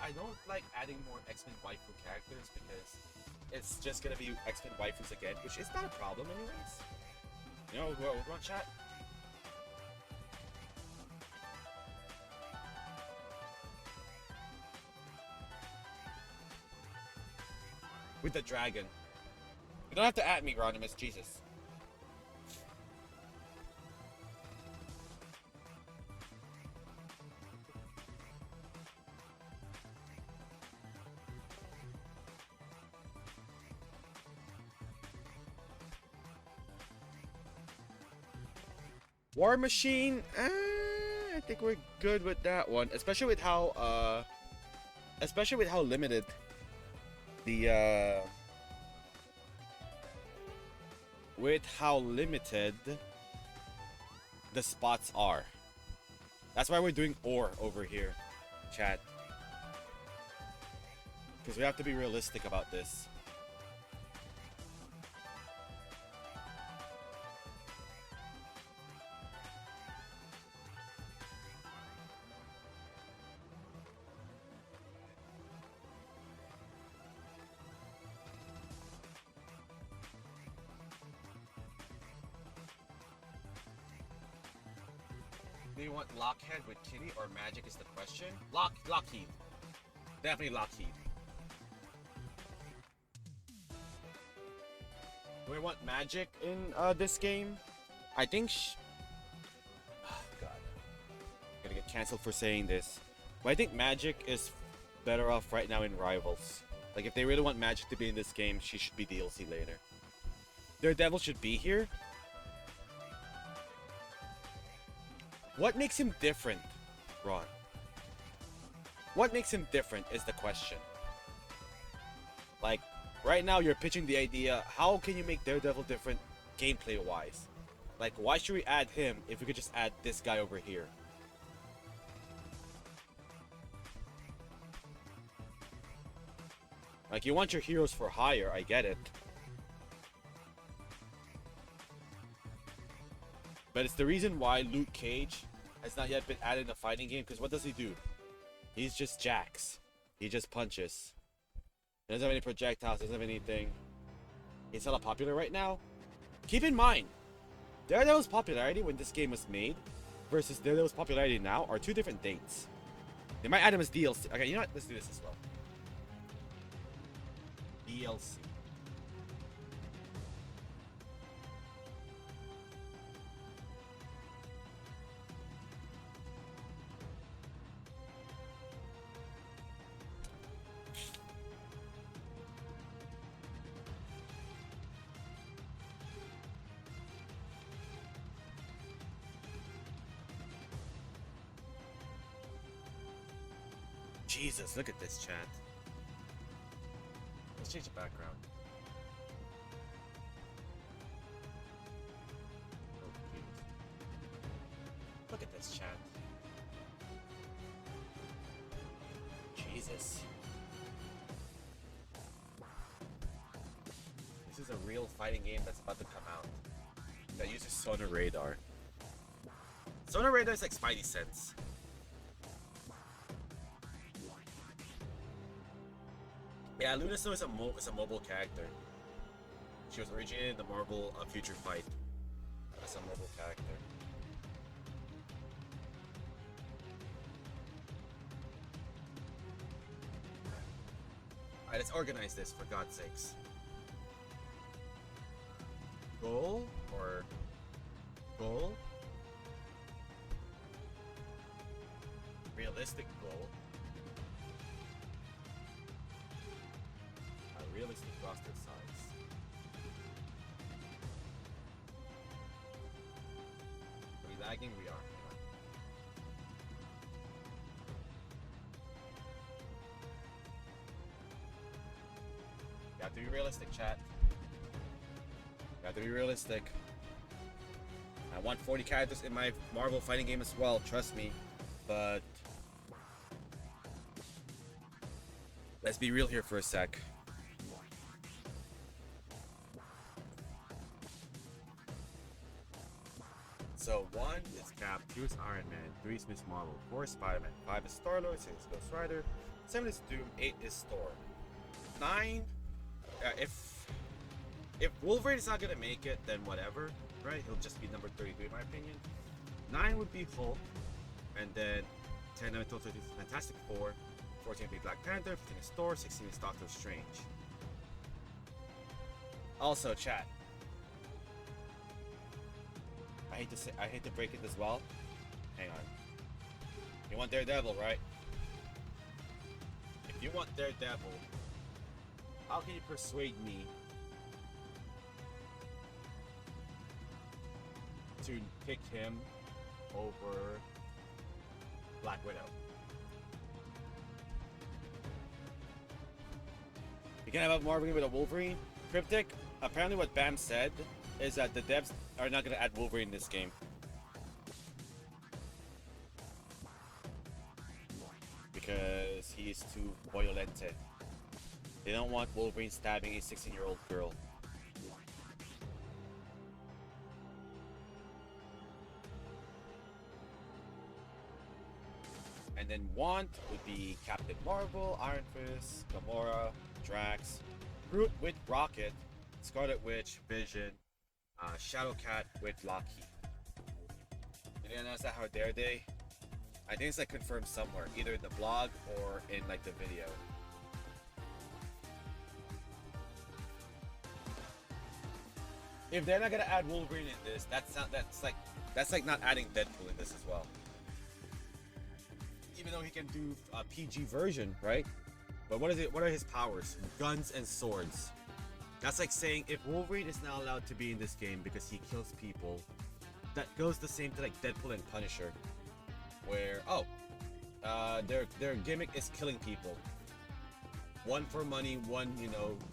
adding more X-Men waifu characters because it's just gonna be X-Men waifus again, which is not a problem anyways. You know who we're on, chat? With the dragon. You don't have to at me, Ronimus, Jesus. War Machine, I think we're good with that one, especially with how limited the spots are. That's why we're doing ore over here, chat. Because we have to be realistic about this. Do you want Lockhead with Kitty or Magic is the question? Lockheed. Definitely Lockheed. Do we want Magic in this game? I think oh, God. I'm gonna get cancelled for saying this. But I think Magic is better off right now in Rivals. Like, if they really want Magic to be in this game, she should be DLC later. Daredevil should be here. What makes him different, Ron? What makes him different is the question. Like, right now you're pitching the idea, how can you make Daredevil different gameplay-wise? Like, why should we add him if we could just add this guy over here? Like, you want your heroes for hire, I get it. But it's the reason why Luke Cage has not yet been added in the fighting game, because what does he do? He's just jacks. He just punches. He doesn't have any projectiles, doesn't have anything. He's hella popular right now. Keep in mind, Daredevil's popularity when this game was made versus Daredevil's popularity now are two different dates. They might add him as DLC. Okay, you know what? Let's do this as well. DLC. Jesus, look at this chat. Let's change the background. Oh, jeez. Look at this chat. Jesus. This is a real fighting game that's about to come out that uses Sonar Radar. Sonar Radar is like Spidey Sense. Yeah, Luna Snow is a mobile character. She was originated in the Marvel Future Fight as a mobile character. Alright, let's organize this, for God's sakes. Goal or goal? Realistic goal. A realistic roster size. Are we lagging? We are. have to be realistic, chat. You have to be realistic. I want 40 characters in my Marvel fighting game as well, trust me. But let's be real here for a sec. So 1 is Cap, 2 is Iron Man, 3 is Miss Marvel, 4 is Spider-Man, 5 is Star-Lord, 6 is Ghost Rider, 7 is Doom, 8 is Thor. 9, if Wolverine is not gonna make it, then whatever, right? He'll just be number 33 in my opinion. 9 would be Hulk, and then 10, 11, 12, 13 is Fantastic Four, 14 would be Black Panther, 15 is Thor, 16 is Doctor Strange. Also, chat. I hate to break it as well. Hang on. You want Daredevil, right? If you want Daredevil, how can you persuade me to pick him over Black Widow? You can have a Marvel with a Wolverine. Cryptic, apparently what Bam said is that the devs are not going to add Wolverine in this game. Because he is too violente. They don't want Wolverine stabbing a 16-year-old girl. And then want would be Captain Marvel, Iron Fist, Gamora, Drax, Groot with Rocket, Scarlet Witch, Vision, Shadowcat with Loki. Did you announce that how dare they? I think it's like confirmed somewhere, either in the blog or in like the video. If they're not gonna add Wolverine in this, that's like not adding Deadpool in this as well. Even though he can do a PG version, right? But what is it? What are his powers? Guns and swords. That's like saying if Wolverine is not allowed to be in this game because he kills people, that goes the same to like Deadpool and Punisher, where their gimmick is killing people. One for money, one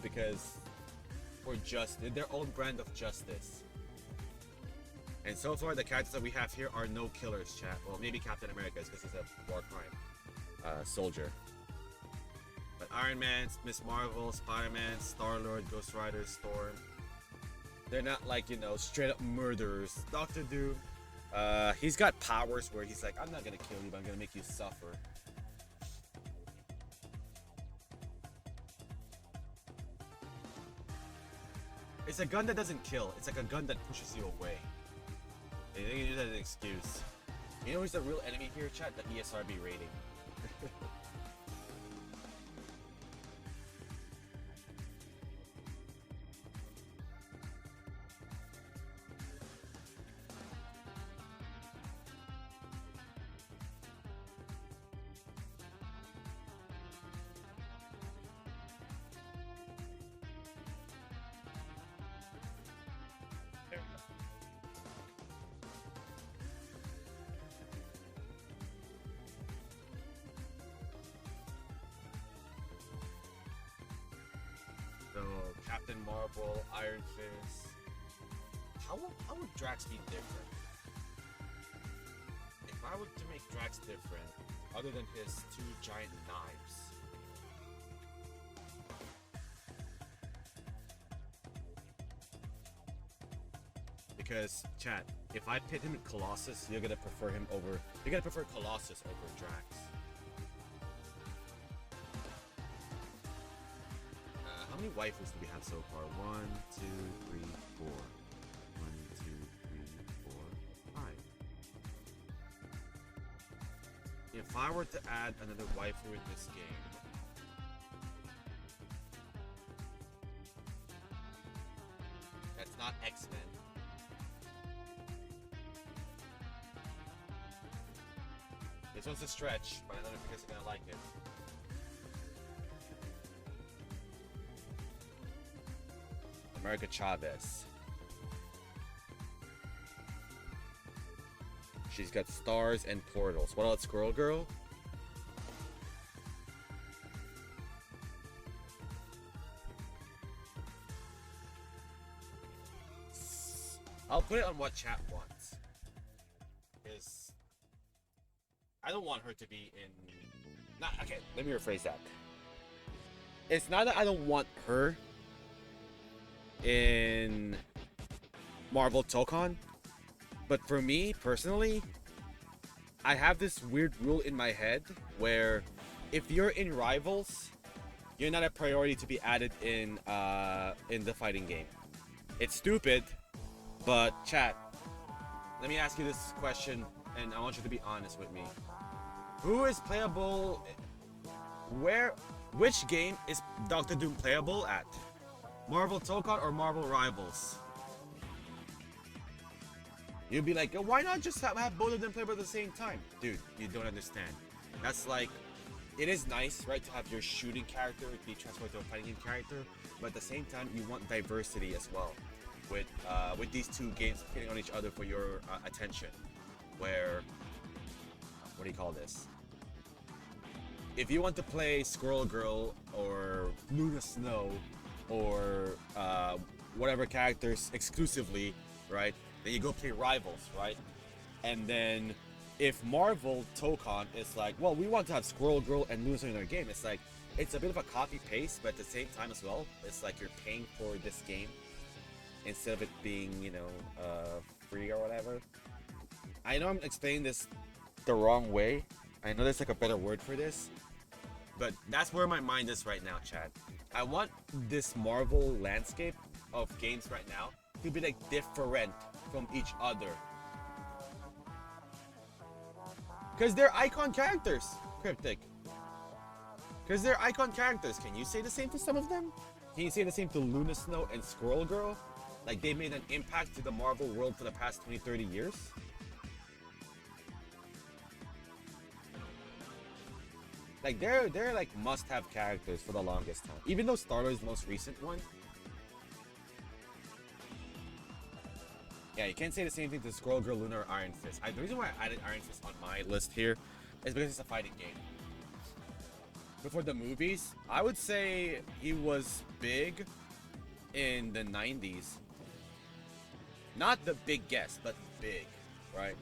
because for their own brand of justice. And so far the characters that we have here are no killers, chat. Well, maybe Captain America is because he's a war crime soldier. But Iron Man, Miss Marvel, Spider-Man, Star-Lord, Ghost Rider, Storm. They're not like, straight up murderers. Doctor Doom, he's got powers where he's like, I'm not gonna kill you, but I'm gonna make you suffer. It's a gun that doesn't kill. It's like a gun that pushes you away. They can use that as an excuse. You know who's the real enemy here, chat? The ESRB rating. Captain Marvel, Iron Fist. How would Drax be different? If I were to make Drax different, other than his 2 giant knives. Because, chat, if I pit him with Colossus, you're gonna prefer Colossus over Drax. How many waifus do we have so far? 1, 2, 3, 4. 1, 2, 3, 4, 5. If I were to add another waifu in this game, that's not X-Men. This one's a stretch, but I don't know if you guys are gonna like it. America Chavez. She's got stars and portals. What else, Squirrel Girl? I'll put it on what chat wants. Because I don't want her to be in. Not okay. Let me rephrase that. It's not that I don't want her in Marvel Tokon, but for me personally, I have this weird rule in my head where if you're in Rivals, you're not a priority to be added in the fighting game. It's stupid, but chat, let me ask you this question, and I want you to be honest with me. Who is playable? Which game is Doctor Doom playable at? Marvel Tokon or Marvel Rivals? You'd be like, why not just have both of them playable at the same time? Dude, you don't understand. That's like, it is nice, right, to have your shooting character be transferred to a fighting game character, but at the same time, you want diversity as well. With these two games hitting on each other for your attention. Where, what do you call this? If you want to play Squirrel Girl or Luna Snow or whatever characters exclusively, right? Then you go play Rivals, right? And then if Marvel Tokon is like, well, we want to have Squirrel Girl and Luna Snow in our game, it's like, it's a bit of a copy paste, but at the same time as well, it's like you're paying for this game instead of it being, you know, free or whatever. I know I'm explaining this the wrong way. I know there's like a better word for this, but that's where my mind is right now, chat. I want this Marvel landscape of games right now to be like different from each other. Because they're icon characters, Cryptic. Because they're icon characters. Can you say the same to some of them? Can you say the same to Luna Snow and Squirrel Girl? Like they made an impact to the Marvel world for the past 20-30 years? Like they're like must-have characters for the longest time. Even though Star-Lord's most recent one. Yeah, you can't say the same thing to Squirrel Girl, Luna, or Iron Fist. The reason why I added Iron Fist on my list here is because it's a fighting game. Before the movies, I would say he was big in the 90s. Not the big guess, but big, right?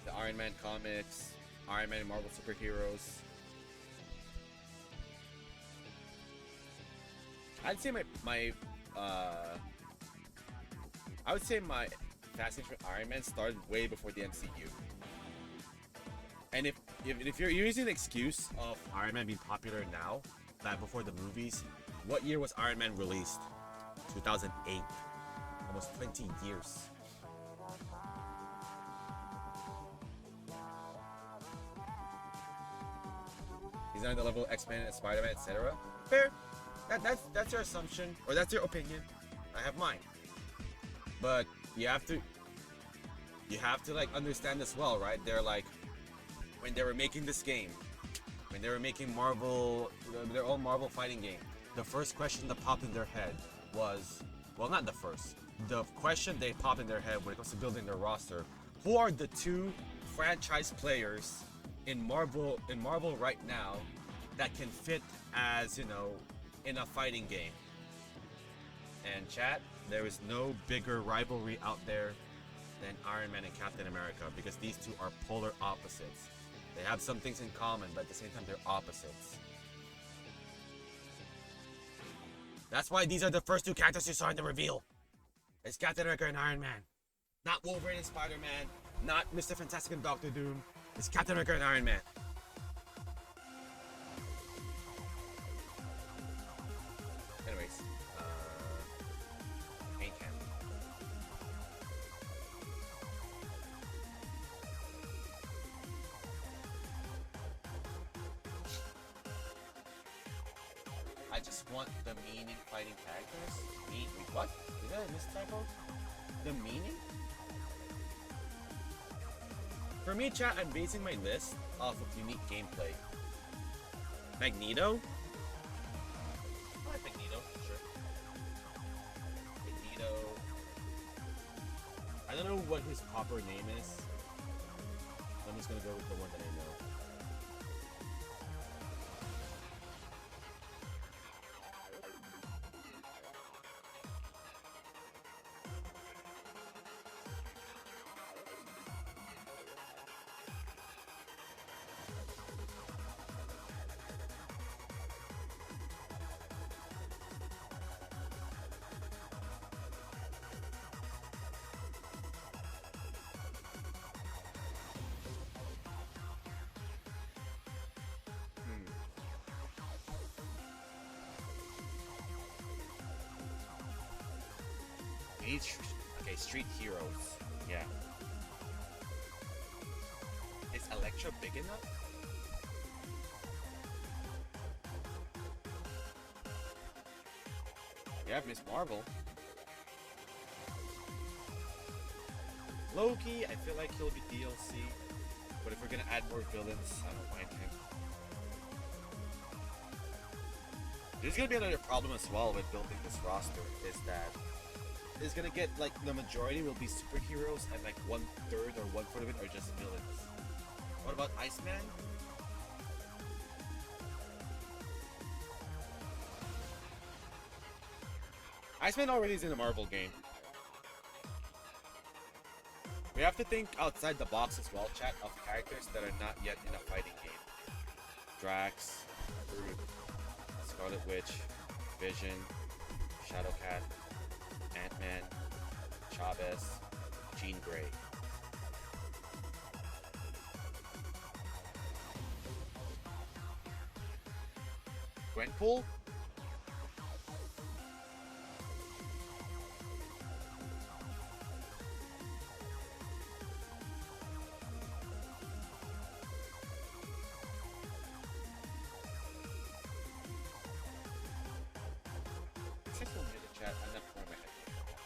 The Iron Man comics, Iron Man and Marvel superheroes. I'd say I would say my fascination with Iron Man started way before the MCU. And if you're using the excuse of Iron Man being popular now, that before the movies, what year was Iron Man released? 2008. Almost 20 years. He's not on the level of X-Men and Spider-Man, etc. Fair. That's your assumption, or that's your opinion. I have mine. But you have to like understand as well, right? They're like, when they were making this game, when they were making Marvel, their own Marvel fighting game, the first question that popped in their head was, well, not the first. The question they popped in their head when it comes to building their roster: who are the two franchise players in Marvel right now that can fit as, you know, in a fighting game? And chat, there is no bigger rivalry out there than Iron Man and Captain America, because these two are polar opposites. They have some things in common, but at the same time they're opposites. That's why these are the first two characters you saw in the reveal. It's Captain America and Iron Man. Not Wolverine and Spider-Man, not Mr. Fantastic and Doctor Doom. It's Captain America and Iron Man. Anyways, paint can. I just want the meaning fighting characters. What? Is that a mistypo? The meaning? For me, chat, I'm basing my list off of unique gameplay. Magneto? I like Magneto, sure. Magneto. I don't know what his proper name is. I'm just gonna go with the one that I know. need okay, street heroes. Yeah. Is Electra big enough? You have Miss Marvel. Loki, I feel like he'll be DLC. But if we're gonna add more villains, I don't mind him. There's gonna be another problem as well with building this roster, is that it's gonna get like the majority will be superheroes and like 1/3 or 1/4 of it are just villains. What about Iceman? Iceman already is in a Marvel game. We have to think outside the box as well, chat, of characters that are not yet in a fighting game. Drax, Groot, Scarlet Witch, Vision, Shadowcat, Ant-Man, Chavez, Jean Grey. Gwenpool?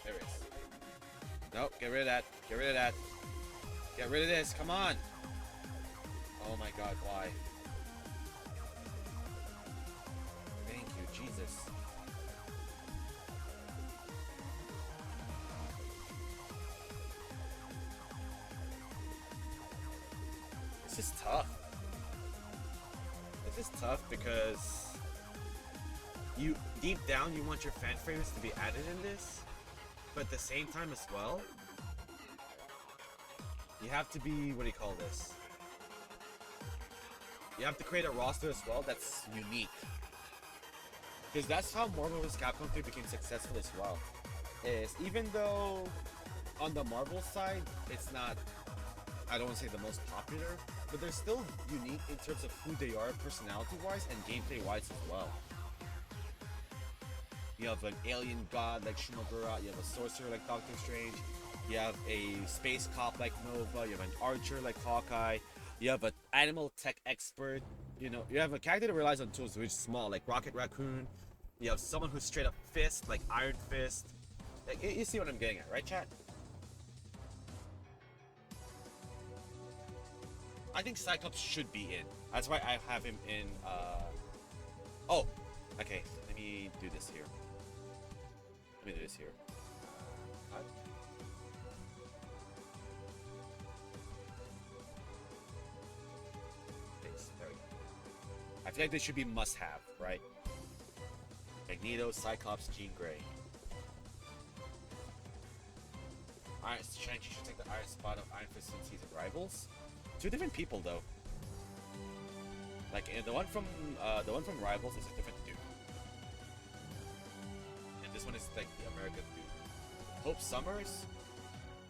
There is. Nope, get rid of that. Get rid of that. Get rid of this. Come on. Oh my god, why? Thank you, Jesus. This is tough. This is tough because you deep down you want your fan favorites to be added in this, but at the same time as well, you have to be, what do you call this? You have to create a roster as well that's unique. Because that's how Marvel vs. Capcom 3 became successful as well. Is even though on the Marvel side, it's not, I don't want to say the most popular, but they're still unique in terms of who they are personality-wise and gameplay-wise as well. You have an alien god like Shumagura, you have a sorcerer like Doctor Strange, you have a space cop like Nova, you have an archer like Hawkeye, you have an animal tech expert, you know, you have a character that relies on tools which is small like Rocket Raccoon, you have someone who's straight up fist like Iron Fist. Like, you see what I'm getting at, right, chat? I think Cyclops should be in. That's why I have him in, oh, okay, let me do this here. Let me do this here. Cut. There we go. I feel like this should be must-have, right? Magneto, Cyclops, Jean Grey. Shang-Chi should take the iron spot of Iron Fist since he's in Rivals. Two different people, though. Like the one from Rivals is a different dude. This one is like the American dude. Hope Summers?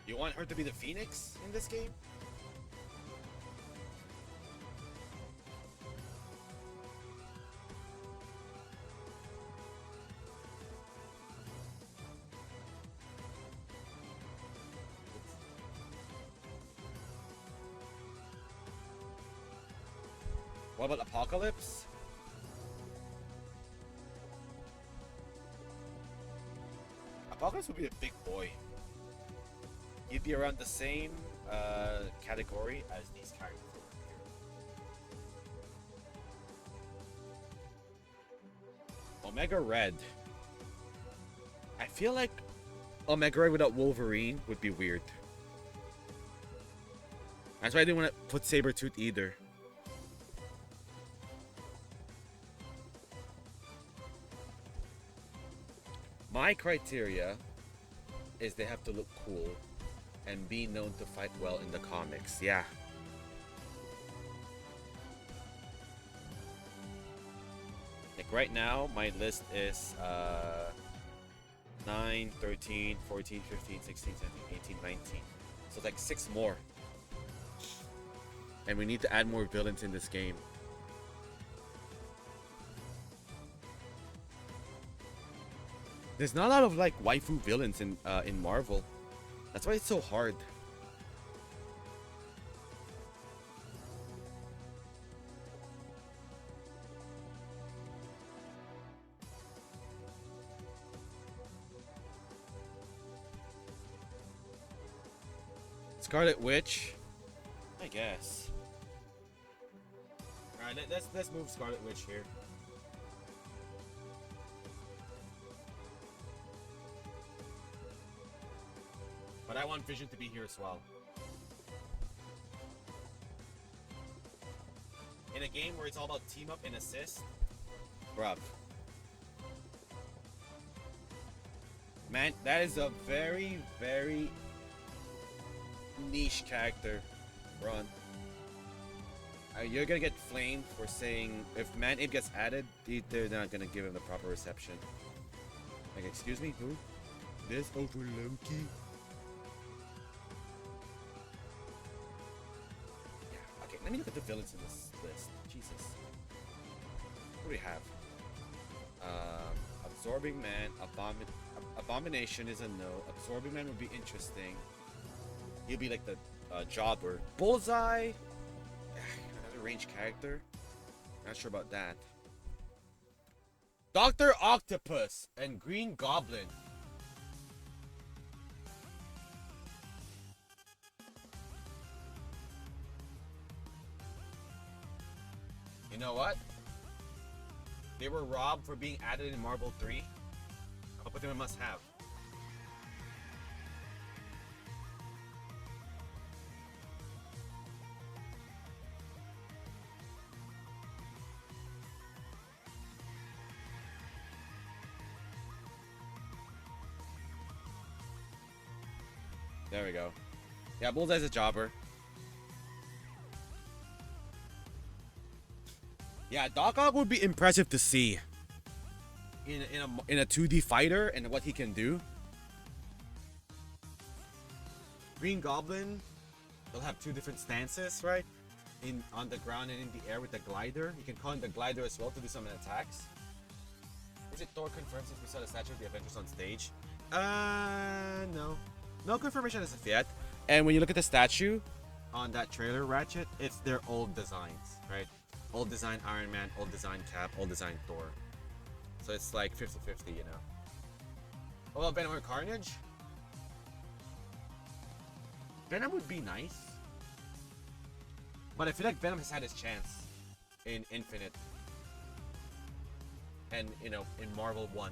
You want her to be the Phoenix in this game? What about Apocalypse? Apocalypse would be a big boy. He'd be around the same category as these characters over here. Omega Red. I feel like Omega Red without Wolverine would be weird. That's why I didn't want to put Sabretooth either. My criteria is they have to look cool and be known to fight well in the comics. Yeah. Like right now, my list is 9, 13, 14, 15, 16, 17, 18, 19. So it's like 6 more. And we need to add more villains in this game. There's not a lot of like waifu villains in Marvel. That's why it's so hard. Scarlet Witch, I guess. All right, let's move Scarlet Witch here. But I want Vision to be here as well. In a game where it's all about team up and assist, bruv. Man, that is a very, very niche character, Ron. You're gonna get flamed for saying if Man-Ape gets added, they're not gonna give him the proper reception. Like, excuse me, who? This over Loki? Yeah, okay, let me look at the villains in this list. Jesus. What do we have? Absorbing Man, Abomination is a no. Absorbing Man would be interesting. He'll be like the jobber. Bullseye, another ranged character. Not sure about that. Dr. Octopus and Green Goblin. You know what? They were robbed for being added in Marvel 3. I'll put them in must-have. There we go. Yeah, Bullseye's a jobber. Yeah, Doc Ock would be impressive to see in a 2D fighter and what he can do. Green Goblin, they'll have two different stances, right? On the ground and in the air with the glider. You can call in the glider as well to do some attacks. Is it Thor confirmed since we saw the statue of the Avengers on stage? No. No confirmation as of yet. And when you look at the statue on that trailer, Ratchet, it's their old designs, right? Old design Iron Man, old design Cap, old design Thor. So it's like 50-50, you know. What about Venom or Carnage? Venom would be nice. But I feel like Venom has had his chance in Infinite. And, you know, in Marvel 1.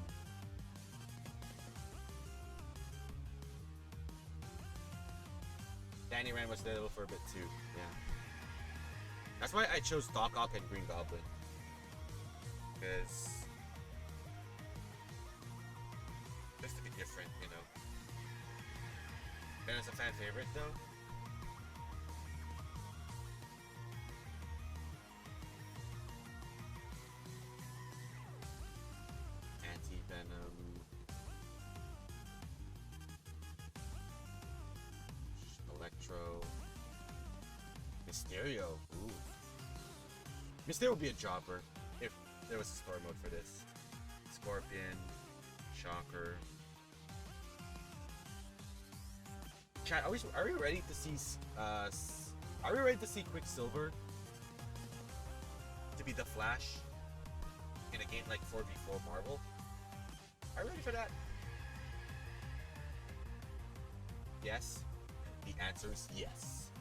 Danny Rand was there for a bit too, yeah. That's why I chose Doc Ock and Green Goblin. Because just to be different, you know. Venom's a fan favorite though. Anti-Venom. Electro. Mysterio. Ooh. Mysterio would be a jobber if there was a story mode for this. Scorpion. Shocker. Chat, are we ready to see Quicksilver to be the Flash in a game like 4v4 Marvel? Are you ready for that? Yes. The answer is yes.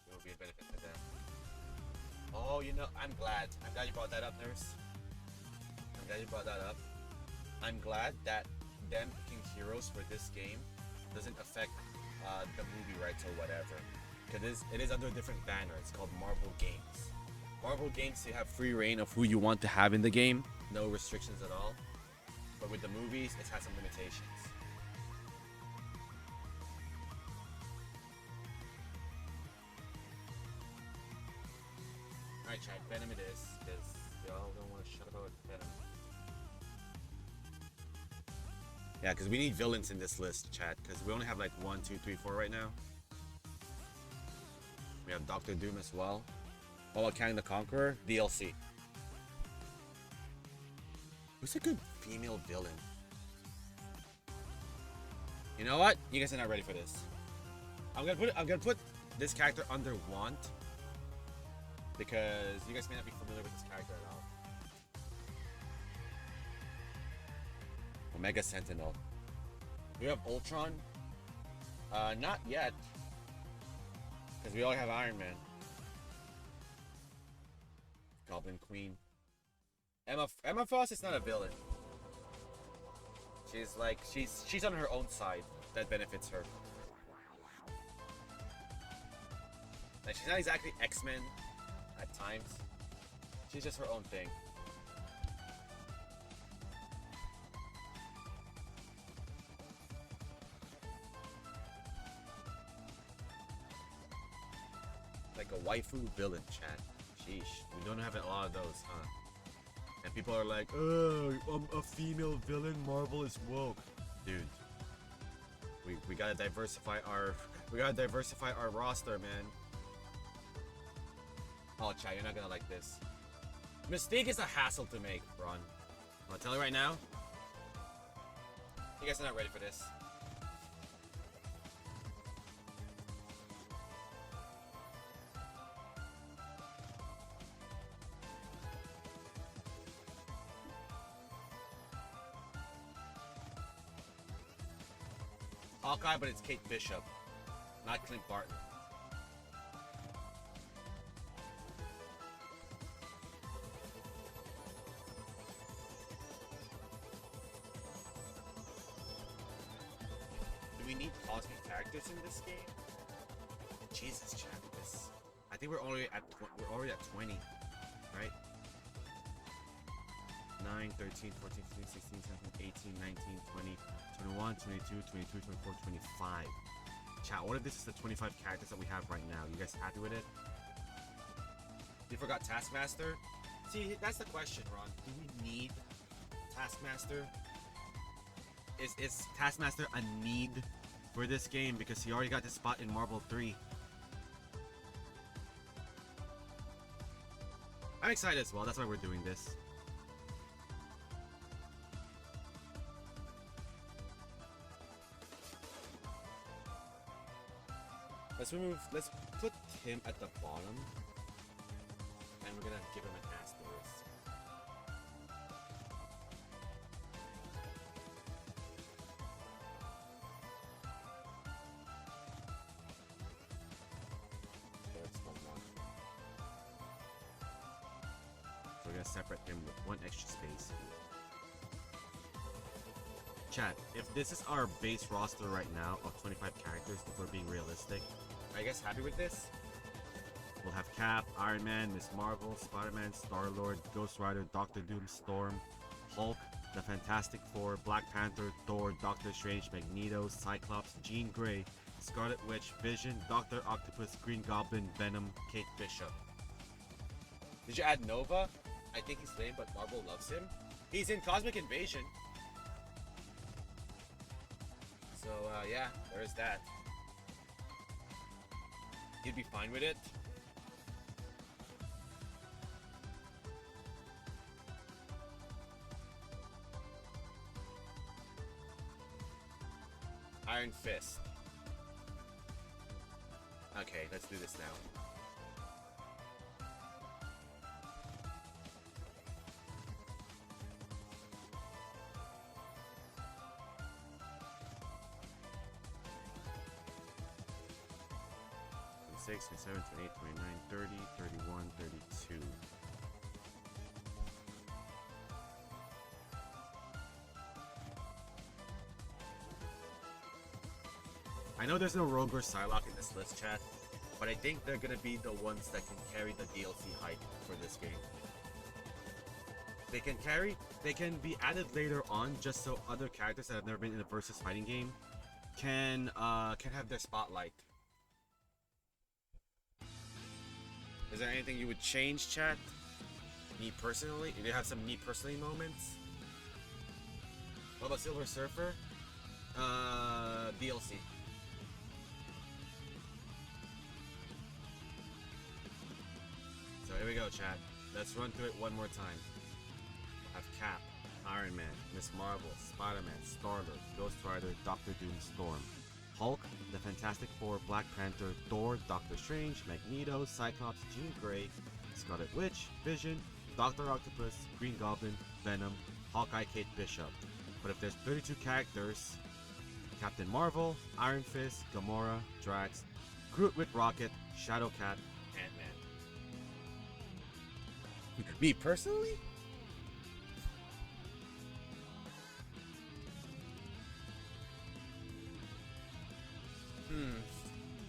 It will be a benefit to them. Oh, you know, I'm glad you brought that up, Nurse. I'm glad you brought that up. I'm glad that them picking heroes for this game doesn't affect the movie rights or whatever. Because it is under a different banner. It's called Marvel Games. Marvel Games, you have free reign of who you want to have in the game. No restrictions at all. But with the movies, it has some limitations. Alright, chat, Venom it is, because y'all don't want to shut about Venom. Yeah, because we need villains in this list, chat, because we only have like 1, 2, 3, 4 right now. We have Doctor Doom as well. What about Kang the Conqueror? DLC. Who's a good female villain? You know what? You guys are not ready for this. I'm gonna put this character under Want because you guys may not be familiar with this character at all. Omega Sentinel. We have Ultron. Not yet, because we already have Iron Man. Goblin Queen. Emma Frost is not a villain. She's on her own side. That benefits her. Like, she's not exactly X-Men at times. She's just her own thing. Like a waifu villain, chat. Sheesh. We don't have a lot of those, huh? And people are like, oh, a female villain, Marvel is woke. Dude. We gotta diversify our roster, man. Oh, chat, you're not gonna like this. Mystique is a hassle to make, Ron. I'll tell you right now. You guys are not ready for this. Hawkeye, but it's Kate Bishop, not Clint Barton. Do we need cosmic characters in this game? Jesus, chat. This, I think we're already at 20, right? 9, 13, 14, 15, 16, 17, 18, 19, 20, 21, 22, 23, 24, 25. Chat, what if this is the 25 characters that we have right now? You guys happy with it? You forgot Taskmaster? See, that's the question, Ron. Do we need Taskmaster? Is Taskmaster a need for this game? Because he already got the spot in Marvel 3. I'm excited as well. That's why we're doing this. Let's put him at the bottom, and we're gonna give him an asterisk. That's the one. So we're gonna separate him with one extra space. Chat, if this is our base roster right now of 25 characters, if we're being realistic, are you guys happy with this? We'll have Cap, Iron Man, Miss Marvel, Spider-Man, Star-Lord, Ghost Rider, Doctor Doom, Storm, Hulk, the Fantastic Four, Black Panther, Thor, Doctor Strange, Magneto, Cyclops, Jean Grey, Scarlet Witch, Vision, Doctor Octopus, Green Goblin, Venom, Kate Bishop. Did you add Nova? I think he's lame, but Marvel loves him. He's in Cosmic Invasion. So, yeah, there's that. You'd be fine with it. Iron Fist. Okay, let's do this now. Six, 27, 28, 29, 30, 31, 32. I know there's no Rogue or Psylocke in this list, chat, but I think they're gonna be the ones that can carry the DLC hype for this game. They can be added later on just so other characters that have never been in a versus fighting game can have their spotlight. Is there anything you would change, chat? Me personally? Do you have some me personally moments? What about Silver Surfer? DLC. go, chat. Let's run through it one more time. We'll have Cap, Iron Man, Miss Marvel, Spider-Man, Star-Lord, Ghost Rider, Doctor Doom, Storm, Hulk, the Fantastic Four, Black Panther, Thor, Doctor Strange, Magneto, Cyclops, Jean Grey, Scarlet Witch, Vision, Doctor Octopus, Green Goblin, Venom, Hawkeye, Kate Bishop. But if there's 32 characters, Captain Marvel, Iron Fist, Gamora, Drax, Groot with Rocket, Shadowcat, Ant-Man. Me personally?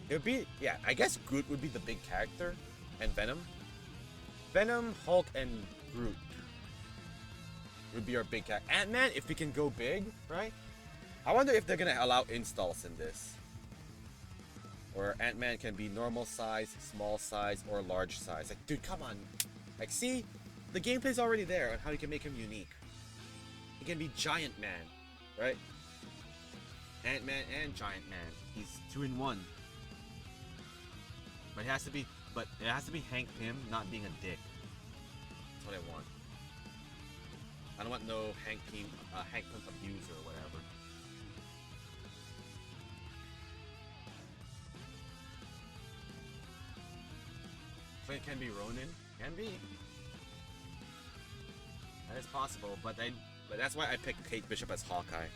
It would be, yeah, I guess Groot would be the big character, and Venom. Venom, Hulk, and Groot would be our big character. Ant-Man, if we can go big, right? I wonder if they're gonna allow installs in this. Or Ant-Man can be normal size, small size, or large size. Like, dude, come on. Like, see? The gameplay's already there on how you can make him unique. He can be Giant Man, right? Ant-Man and Giant Man. He's 2-in-1. But it has to be Hank Pym not being a dick. That's what I want. I don't want no Hank Pym abuser or whatever. Clint can be Ronin. Can be. That is possible, but that's why I picked Kate Bishop as Hawkeye.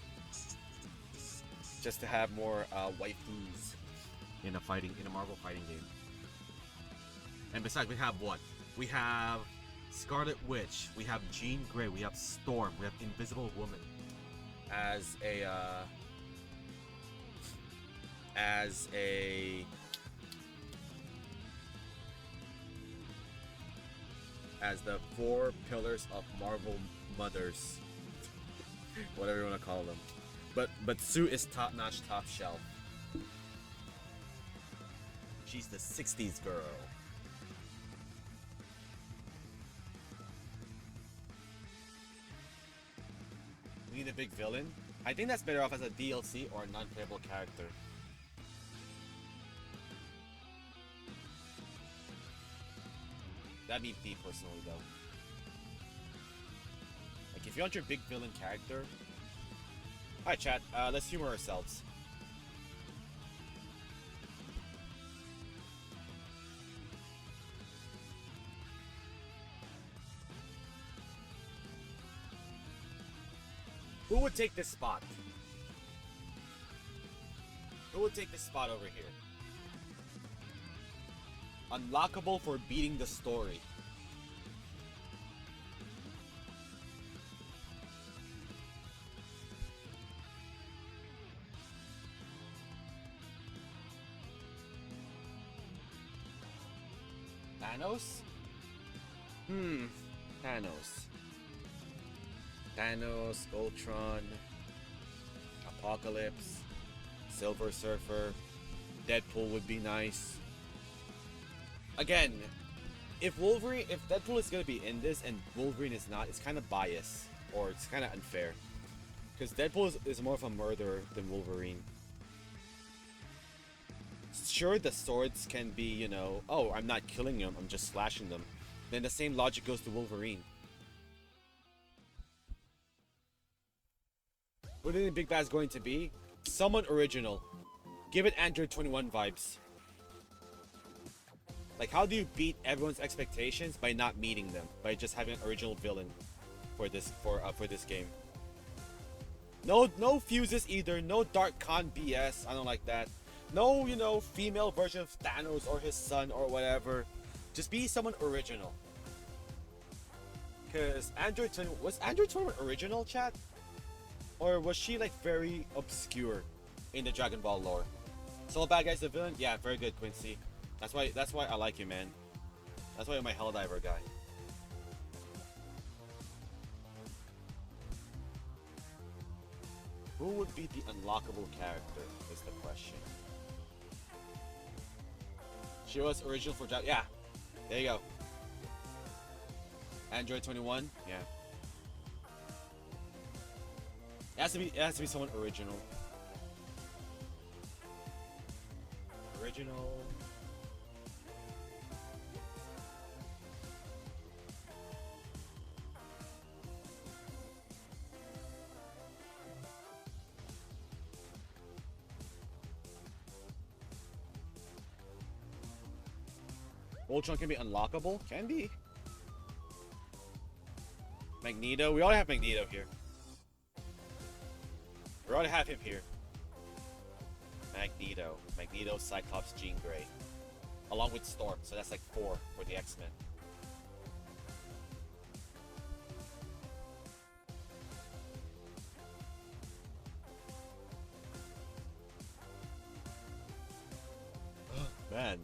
Just to have more waifus in a Marvel fighting game. And besides, we have what? We have Scarlet Witch, we have Jean Grey, we have Storm, we have Invisible Woman as the 4 pillars of Marvel mothers. Whatever you want to call them. But Sue is top-notch, top shelf. She's the 60s girl. We need a big villain. I think that's better off as a DLC or a non-playable character. That'd be me personally, though. Like, if you want your big villain character... Alright, chat, let's humor ourselves. Who would take this spot? Who would take this spot over here? Unlockable for beating the story. Thanos? Thanos. Thanos, Ultron, Apocalypse, Silver Surfer, Deadpool would be nice. Again, if Deadpool is gonna be in this and Wolverine is not, it's kind of biased, or it's kind of unfair. Because Deadpool is more of a murderer than Wolverine. Sure, the swords can be, you know, oh, I'm not killing them, I'm just slashing them. Then the same logic goes to Wolverine. What do you think Big Bad's going to be? Someone original. Give it Android 21 vibes. Like, how do you beat everyone's expectations by not meeting them? By just having an original villain for this game. No fuses either. No Dark Khan BS. I don't like that. No, you know, female version of Thanos or his son or whatever. Just be someone original. Cause was Android 21 original, chat? Or was she like very obscure in the Dragon Ball lore? So Bad Guy's the villain? Yeah, very good, Quincy. That's why I like you, man. That's why you're my Helldiver guy. Who would be the unlockable character is the question. She was original for Dragon. Yeah, there you go. Android 21. Yeah. It has to be someone original. Original. Ultron can be unlockable? Can be. Magneto. We already have Magneto here. We already have him here. Magneto. Magneto, Cyclops, Jean Grey. Along with Storm. So that's like 4 for the X-Men. Man.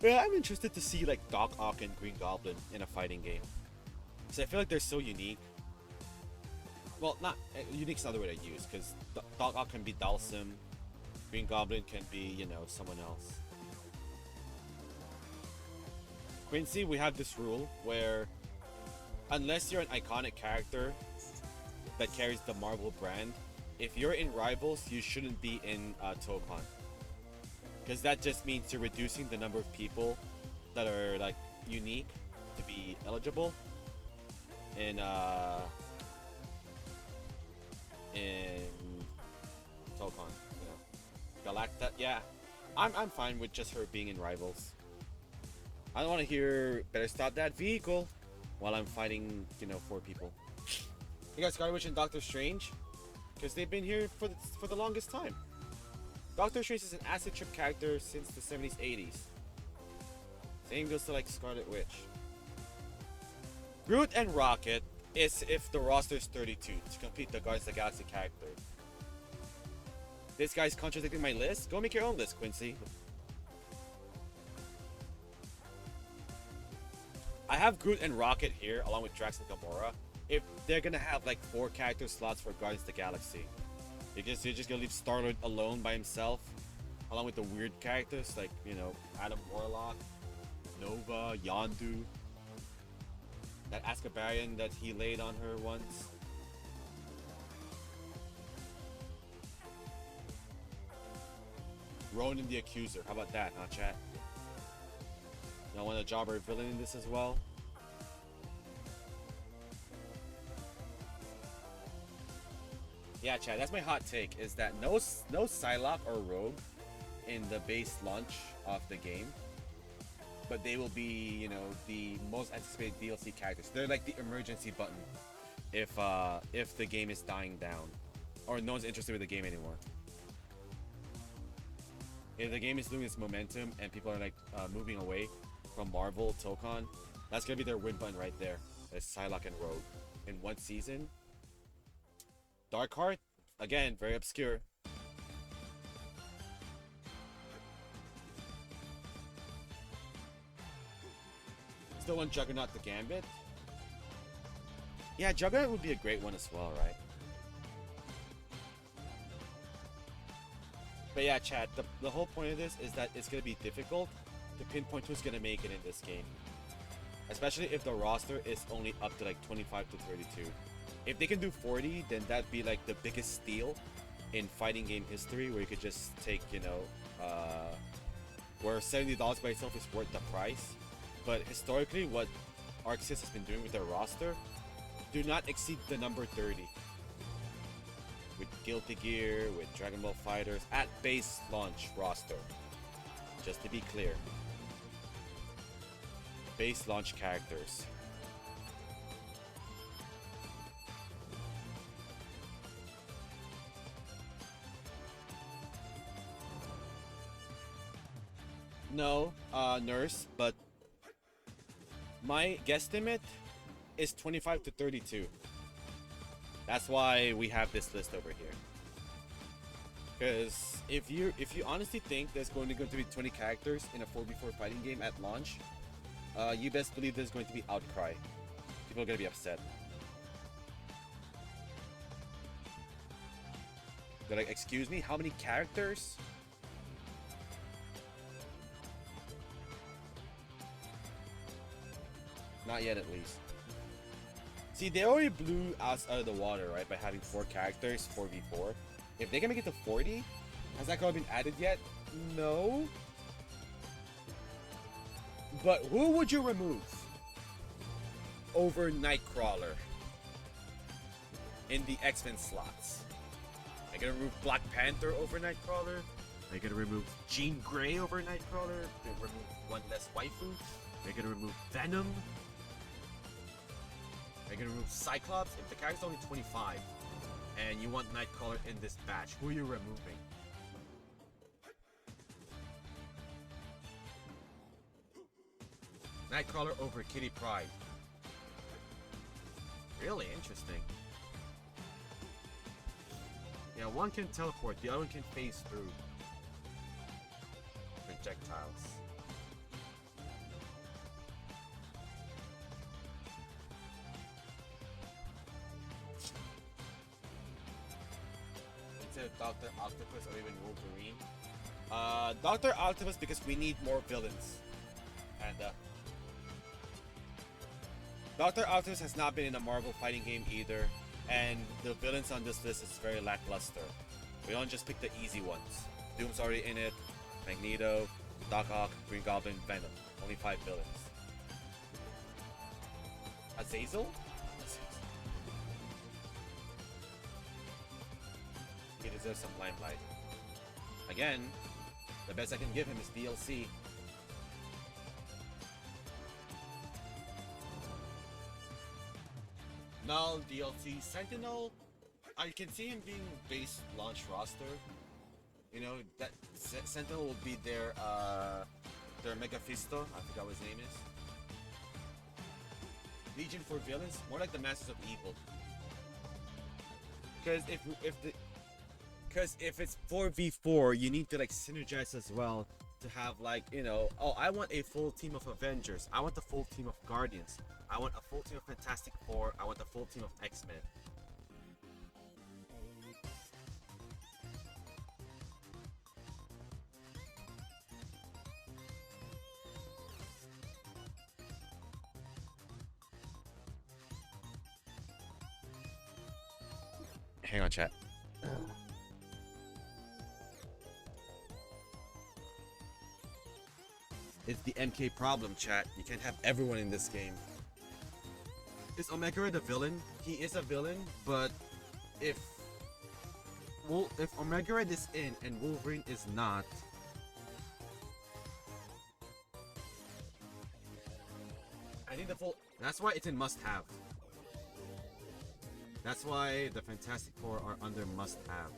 Yeah, I'm interested to see like Doc Ock and Green Goblin in a fighting game. Because I feel like they're so unique. Well, not unique's another way to use, because Doc Ock can be Dalsum, Green Goblin can be, you know, someone else. Quincy, we have this rule where unless you're an iconic character that carries the Marvel brand, if you're in Rivals, you shouldn't be in Tokon. Because that just means you're reducing the number of people that are like unique to be eligible in Tokon. You know, Galacta. Yeah, I'm fine with just her being in Rivals. I don't want to hear "better stop that vehicle" while I'm fighting, you know, 4 people. You guys, Scarlet Witch and Doctor Strange, because they've been here for the longest time. Doctor Strange is an acid trip character since the 70s, 80s. Same goes to like Scarlet Witch. Groot and Rocket is if the roster is 32 to complete the Guardians of the Galaxy character. This guy's contradicting my list. Go make your own list, Quincy. I have Groot and Rocket here along with Drax and Gamora. If they're gonna have like 4 character slots for Guardians of the Galaxy. Because you're just gonna leave Star-Lord alone by himself, along with the weird characters like, you know, Adam Warlock, Nova, Yondu, that Azkabarian that he laid on her once. Ronan the Accuser, how about that, huh, chat? Y'all want a jobber villain in this as well? Yeah, Chad, that's my hot take, is that no Psylocke or Rogue in the base launch of the game. But they will be, you know, the most anticipated DLC characters. They're like the emergency button if the game is dying down. Or no one's interested with the game anymore. If the game is losing its momentum and people are like moving away from Marvel, Tokon, that's gonna be their win button right there. It's Psylocke and Rogue. In one season. Darkheart, again, very obscure. Still want Juggernaut the Gambit. Yeah, Juggernaut would be a great one as well, right? But yeah, chat, the whole point of this is that it's going to be difficult to pinpoint who's going to make it in this game. Especially if the roster is only up to like 25 to 32. If they can do 40, then that'd be like the biggest steal in fighting game history, where you could just take, you know, where $70 by itself is worth the price. But historically, what ArcSys has been doing with their roster, do not exceed the number 30. With Guilty Gear, with Dragon Ball Fighters, at base launch roster. Just to be clear. Base launch characters. No, Nurse, but my guesstimate is 25 to 32. That's why we have this list over here. Because if you honestly think there's going to be 20 characters in a 4v4 fighting game at launch, you best believe there's going to be outcry. People are going to be upset. They're like, excuse me, how many characters? Not yet, at least. See, they already blew us out of the water, right? By having 4 characters, 4v4. If they can make it to 40, has that card been added yet? No. But who would you remove over Nightcrawler in the X-Men slots? Are you gonna remove Black Panther over Nightcrawler? Are you gonna remove Jean Grey over Nightcrawler to remove one less waifu? Are you gonna remove Venom? Are you gonna remove Cyclops? If the character's only 25 and you want Nightcrawler in this batch, who are you removing? Nightcrawler over Kitty Pryde. Really interesting. Yeah, one can teleport, the other one can phase through projectiles. Instead of Dr. Octopus or even Wolverine. Dr. Octopus because we need more villains. And Dr. Octopus has not been in a Marvel fighting game either, and the villains on this list is very lackluster. We don't just pick the easy ones. Doom's already in it, Magneto, Doc Ock, Green Goblin, Venom. Only 5 villains. Azazel? He deserves some limelight. Again, the best I can give him is DLC. Null, DLC, Sentinel. I can see him being base launch roster. You know, that Sentinel will be their Megaphisto. I forgot what his name is. Legion for villains, more like the Masters of Evil. Because if it's 4v4, you need to like synergize as well to have like, you know, oh, I want a full team of Avengers. I want the full team of Guardians. I want a full team of Fantastic Four. I want the full team of X-Men. Hang on, chat. It's the MK problem, chat. You can't have everyone in this game. Is Omega Red a villain? He is a villain, but if Omega Red is in and Wolverine is not, I think that's why it's in must-have. That's why the Fantastic Four are under must-have.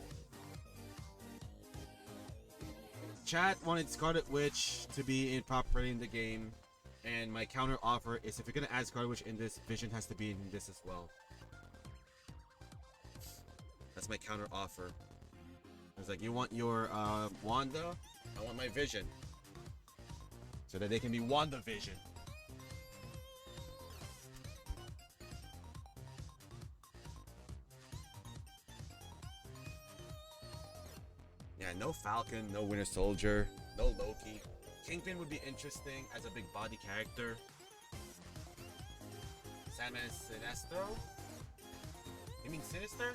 Chat wanted Scarlet Witch to be properly in the game. And my counter offer is if you're gonna add Scarlet Witch in this, Vision has to be in this as well. That's my counter offer. It's like, you want your Wanda? I want my Vision. So that they can be WandaVision. Yeah, no Falcon, no Winter Soldier, no Loki. Kingpin would be interesting as a big body character. Sandman is Sinestro? You mean Sinister?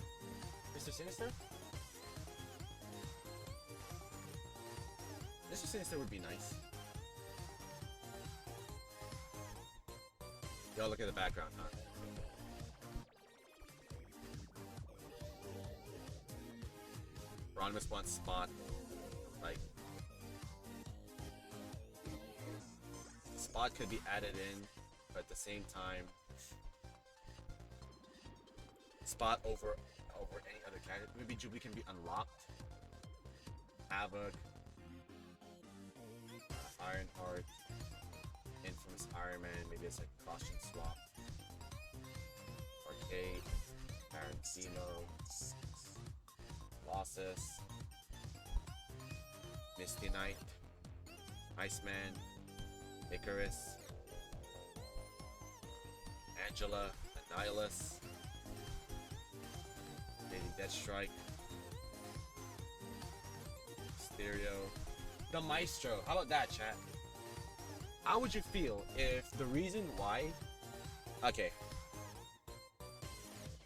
Mr. Sinister? Mr. Sinister would be nice. Y'all look at the background, huh? Ronimus wants Spot. Like, Spot could be added in, but at the same time, Spot over any other character. Maybe Jubilee can be unlocked. Havoc, Ironheart, Infamous Iron Man. Maybe it's like costume swap. Arcade, Tarantino, Colossus, Misty Knight, Iceman, Icarus, Angela, Annihilus, Lady Deathstrike, Stereo, the Maestro. How about that, chat? How would you feel if the reason why... Okay.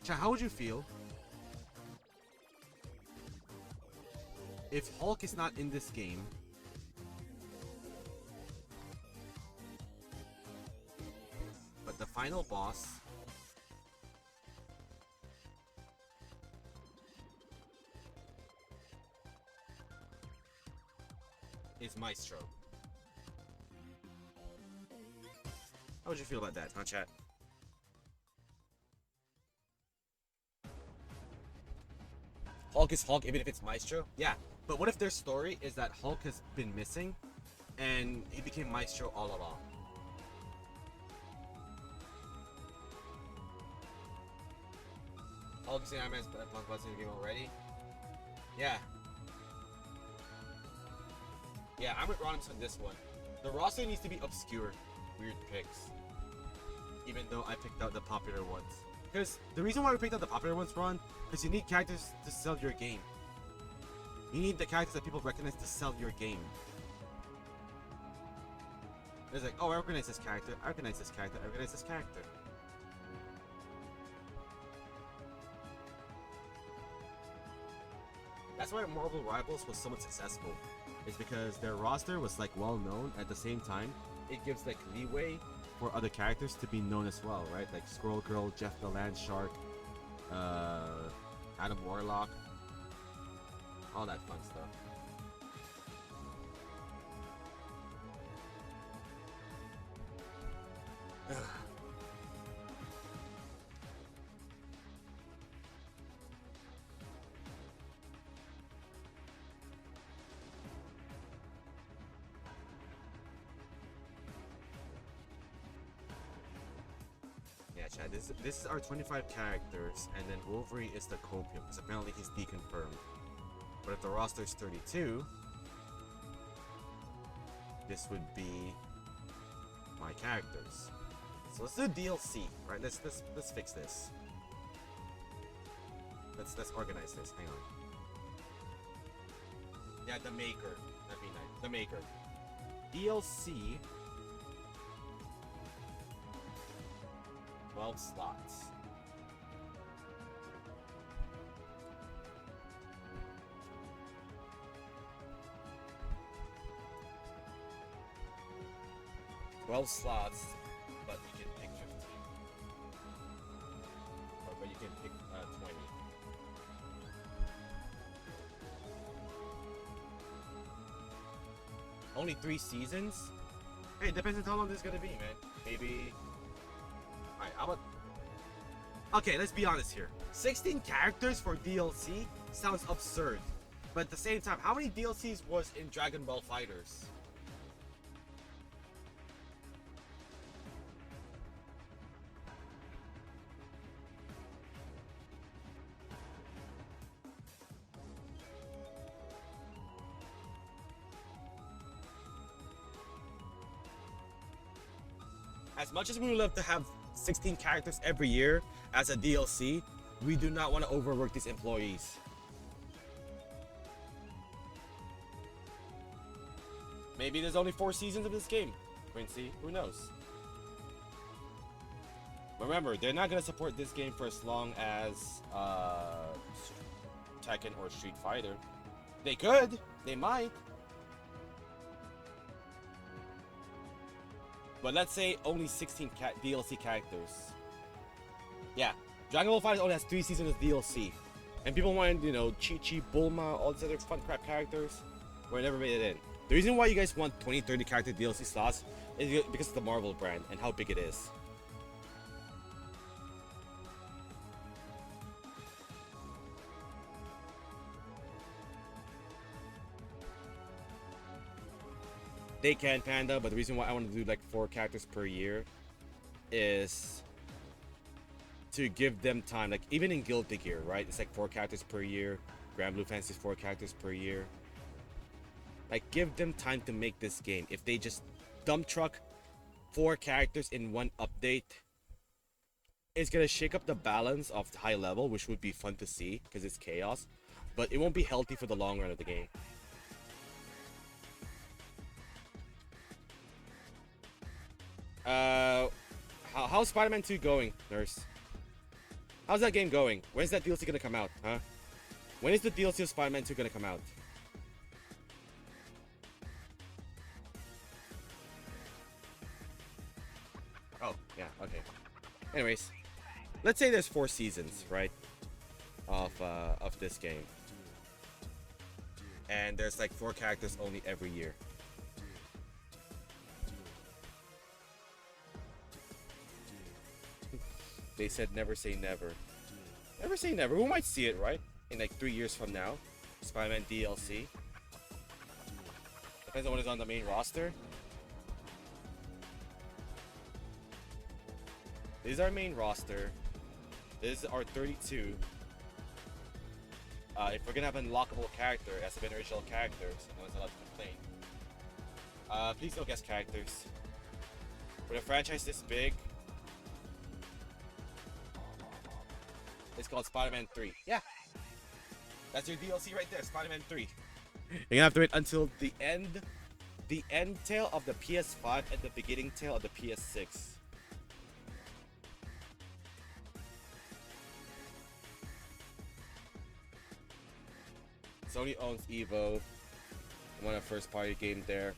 Chat, how would you feel if Hulk is not in this game, but the final boss is Maestro. How would you feel about that, huh, chat? Hulk is Hulk even if it's Maestro? Yeah, but what if their story is that Hulk has been missing and he became Maestro all along? Hulk is Iron Man's in the game already? Yeah. Yeah, I'm with Ronimus on this one. The roster needs to be obscure, weird picks. Even though I picked out the popular ones. Because the reason why we picked out the popular ones, Ron, because you need characters to sell your game. You need the characters that people recognize to sell your game. It's like, oh, I recognize this character, I recognize this character, I recognize this character. That's why Marvel Rivals was so much successful. It's because their roster was like well known at the same time. It gives like leeway for other characters to be known as well, right? Like Squirrel Girl, Jeff the Land Shark, Adam Warlock, all that fun stuff. Yeah, Chad, this is our 25 characters, and then Wolverine is the copium, because apparently he's deconfirmed. But if the roster is 32, this would be my characters. So let's do DLC, right? Let's fix this. Let's organize this. Hang on. Yeah, the maker. That'd be nice. The maker. DLC. 12 slots. But you can pick 15. But you can pick 20. Only 3 seasons? Hey, it depends on how long this is gonna be, man. Maybe. Alright, how about. Okay, let's be honest here. 16 characters for DLC sounds absurd. But at the same time, how many DLCs was in Dragon Ball FighterZ? As much as we would love to have 16 characters every year as a DLC, we do not want to overwork these employees. Maybe there's only 4 seasons of this game, Quincy. Who knows? Remember, they're not going to support this game for as long as Tekken or Street Fighter. They could. They might. But let's say only 16 DLC characters. Yeah, Dragon Ball FighterZ only has 3 seasons of DLC. And people want, you know, Chi-Chi, Bulma, all these other fun crap characters. Where I never made it in. The reason why you guys want 20, 30 character DLC slots is because of the Marvel brand and how big it is. They can, Panda, but the reason why I want to do like 4 characters per year is to give them time. Like even in Guilty Gear, right? It's like 4 characters per year. Grand Blue Fantasy is 4 characters per year. Like give them time to make this game. If they just dump truck 4 characters in one update, it's gonna shake up the balance of the high level, which would be fun to see because it's chaos. But it won't be healthy for the long run of the game. How's Spider-Man 2 going, Nurse? How's that game going? When's that DLC gonna come out, huh? When is the DLC of Spider-Man 2 gonna come out? Oh, yeah, okay. Anyways, let's say there's 4 seasons, right? Of this game. and there's like 4 characters only every year. They said never say never. Never say never. We might see it, right? In like 3 years from now. Spider-Man DLC. Depends on what is on the main roster. This is our main roster. This is our 32. If we're gonna have an unlockable character as an original characters, no one's allowed to complain. Please don't guess characters. With a franchise this big, it's called Spider-Man 3. Yeah. That's your DLC right there, Spider-Man 3. You're gonna have to wait until the end tail of the PS5 and the beginning tail of the PS6. Sony owns Evo, one of the first party game there.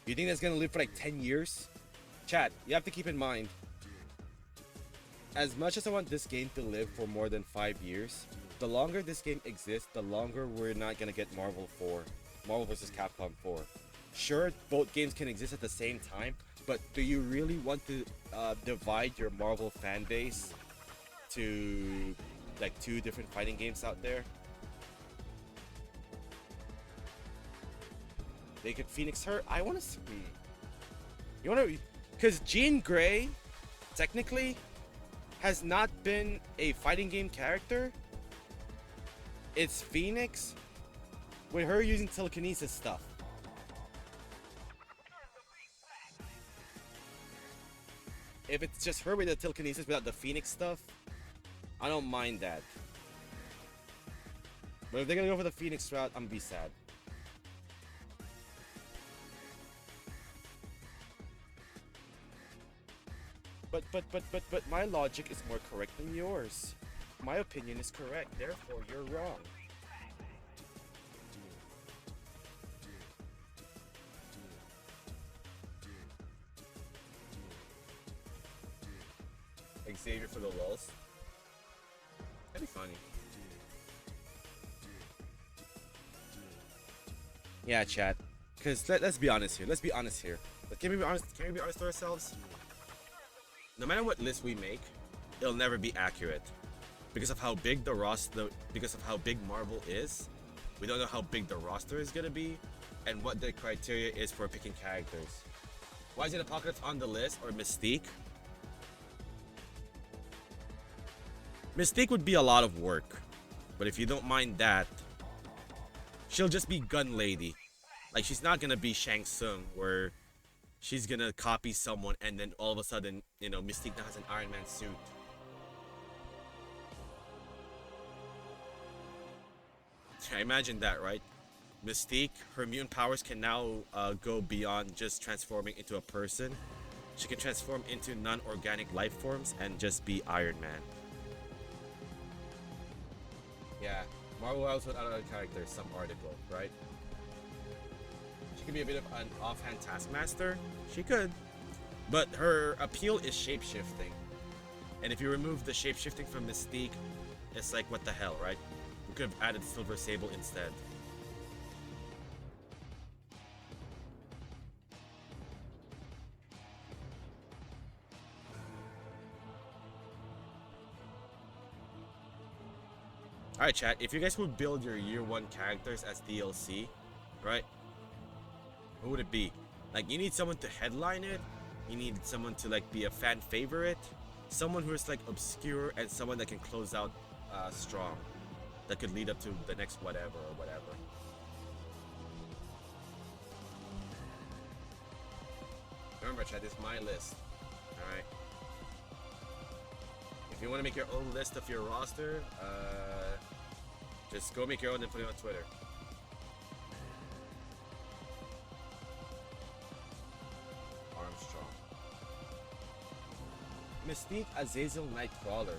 You think that's gonna live for like 10 years? Chat, you have to keep in mind, as much as I want this game to live for more than 5 years, the longer this game exists, the longer we're not gonna get Marvel vs. Capcom 4. Sure, both games can exist at the same time, but do you really want to divide your Marvel fan base to like 2 different fighting games out there? They could Phoenix her. I want to see. You want to, because Jean Grey, technically, has not been a fighting game character. It's Phoenix with her using telekinesis stuff. If it's just her with the telekinesis without the Phoenix stuff, I don't mind that. But if they're gonna go for the Phoenix route, I'm gonna be sad. But my logic is more correct than yours. My opinion is correct, therefore you're wrong. Xavier for the lulz. That'd be funny. Yeah, chat. Because let's be honest here. Can we be honest to ourselves? No matter what list we make, it'll never be accurate. Because of how big because of how big Marvel is, we don't know how big the roster is gonna be, and what the criteria is for picking characters. Why is it Apocalypse on the list or Mystique? Mystique would be a lot of work, but if you don't mind that, she'll just be Gun Lady. Like, she's not gonna be Shang Tsung, where she's gonna copy someone and then all of a sudden, you know, Mystique now has an Iron Man suit. I imagine that, right? Mystique, her mutant powers can now go beyond just transforming into a person. She can transform into non-organic life forms and just be Iron Man. Yeah, Marvel Wilds without other characters, some article, right? She could be a bit of an offhand taskmaster. She could. But her appeal is shape-shifting. And if you remove the shape-shifting from Mystique, it's like, what the hell, right? We could have added Silver Sable instead. Alright, chat, if you guys would build your year 1 characters as DLC, right? Who would it be? Like, you need someone to headline it, you need someone to like be a fan favorite, someone who is like obscure, and someone that can close out strong, that could lead up to the next whatever or whatever. Remember, chat, this is my list. Alright. If you want to make your own list of your roster, just go make your own and put it on Twitter. Armstrong. Mystique, Azazel, Nightcrawler.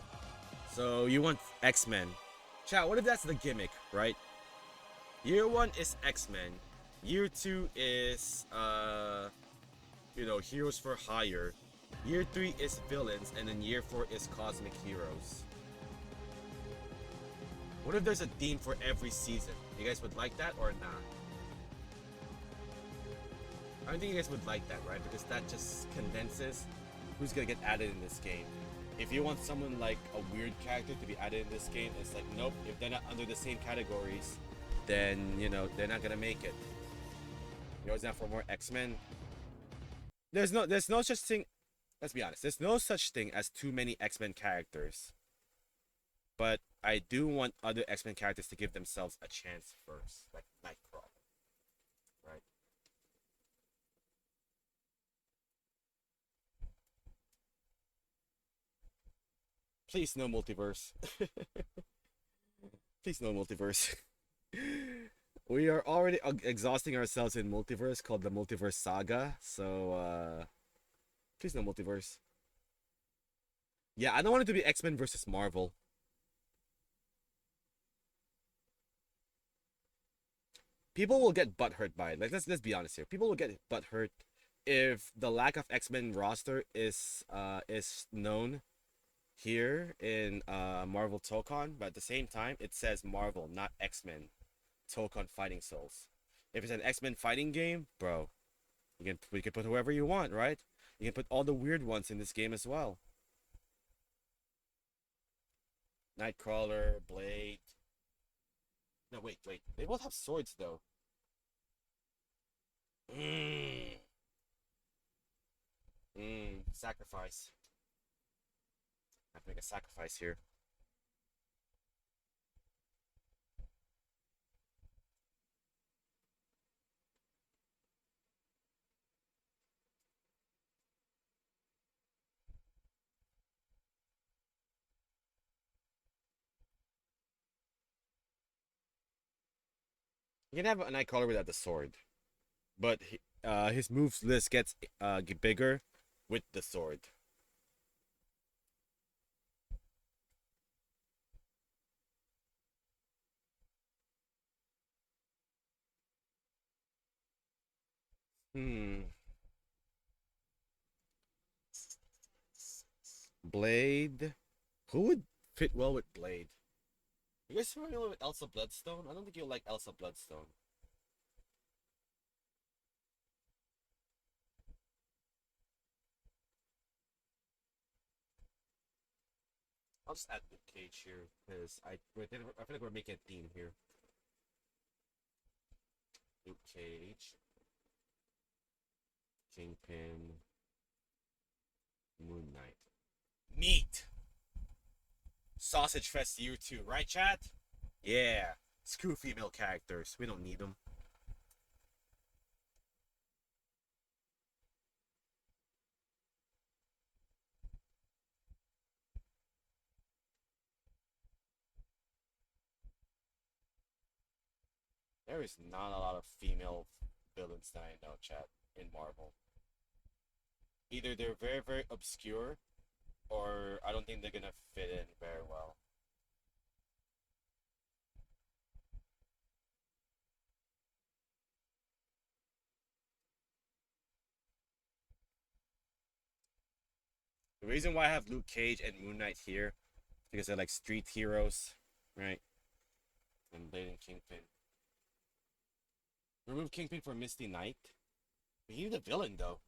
So you want X-Men. Chat, what if that's the gimmick, right? Year 1 is X-Men. Year 2 is, you know, Heroes for Hire. Year 3 is villains, and then year 4 is cosmic heroes. What if there's a theme for every season? You guys would like that or not? I don't think you guys would like that, right? Because that just condenses who's gonna get added in this game. If you want someone like a weird character to be added in this game, it's like, nope, if they're not under the same categories, then, you know, they're not gonna make it. You always have for more X-Men. There's no such thing, let's be honest, there's no such thing as too many X-Men characters. But I do want other X-Men characters to give themselves a chance first, like Nightcrawler, right? Please no multiverse. Please no multiverse. We are already exhausting ourselves in multiverse called the Multiverse Saga, so please no multiverse. Yeah, I don't want it to be X-Men versus Marvel. People will get butthurt by it. Like let's be honest here. People will get butthurt if the lack of X-Men roster is known here in Marvel Tokon, but at the same time it says Marvel, not X-Men Tokon Fighting Souls. If it's an X-Men fighting game, bro, we can put whoever you want, right? You can put all the weird ones in this game as well. Nightcrawler, Blade. No, wait. They both have swords though. Mmm. Sacrifice. I have to make a sacrifice here. You can have a Nightcrawler without the sword, but his moves list gets bigger with the sword. Hmm. Blade. Who would fit well with Blade? You guys familiar with Elsa Bloodstone? I don't think you'll like Elsa Bloodstone. I'll just add Luke Cage here because I feel like we're making a theme here. Luke Cage, Kingpin, Moon Knight. Meat! Sausage Fest Year 2, right, chat? Yeah. Screw female characters. We don't need them. There is not a lot of female villains that I know, chat, in Marvel. Either they're very, very obscure, or I don't think they're gonna fit in very well. The reason why I have Luke Cage and Moon Knight here is because they're like street heroes, right? And Blade and Kingpin. Remove Kingpin for Misty Knight. We need a villain though.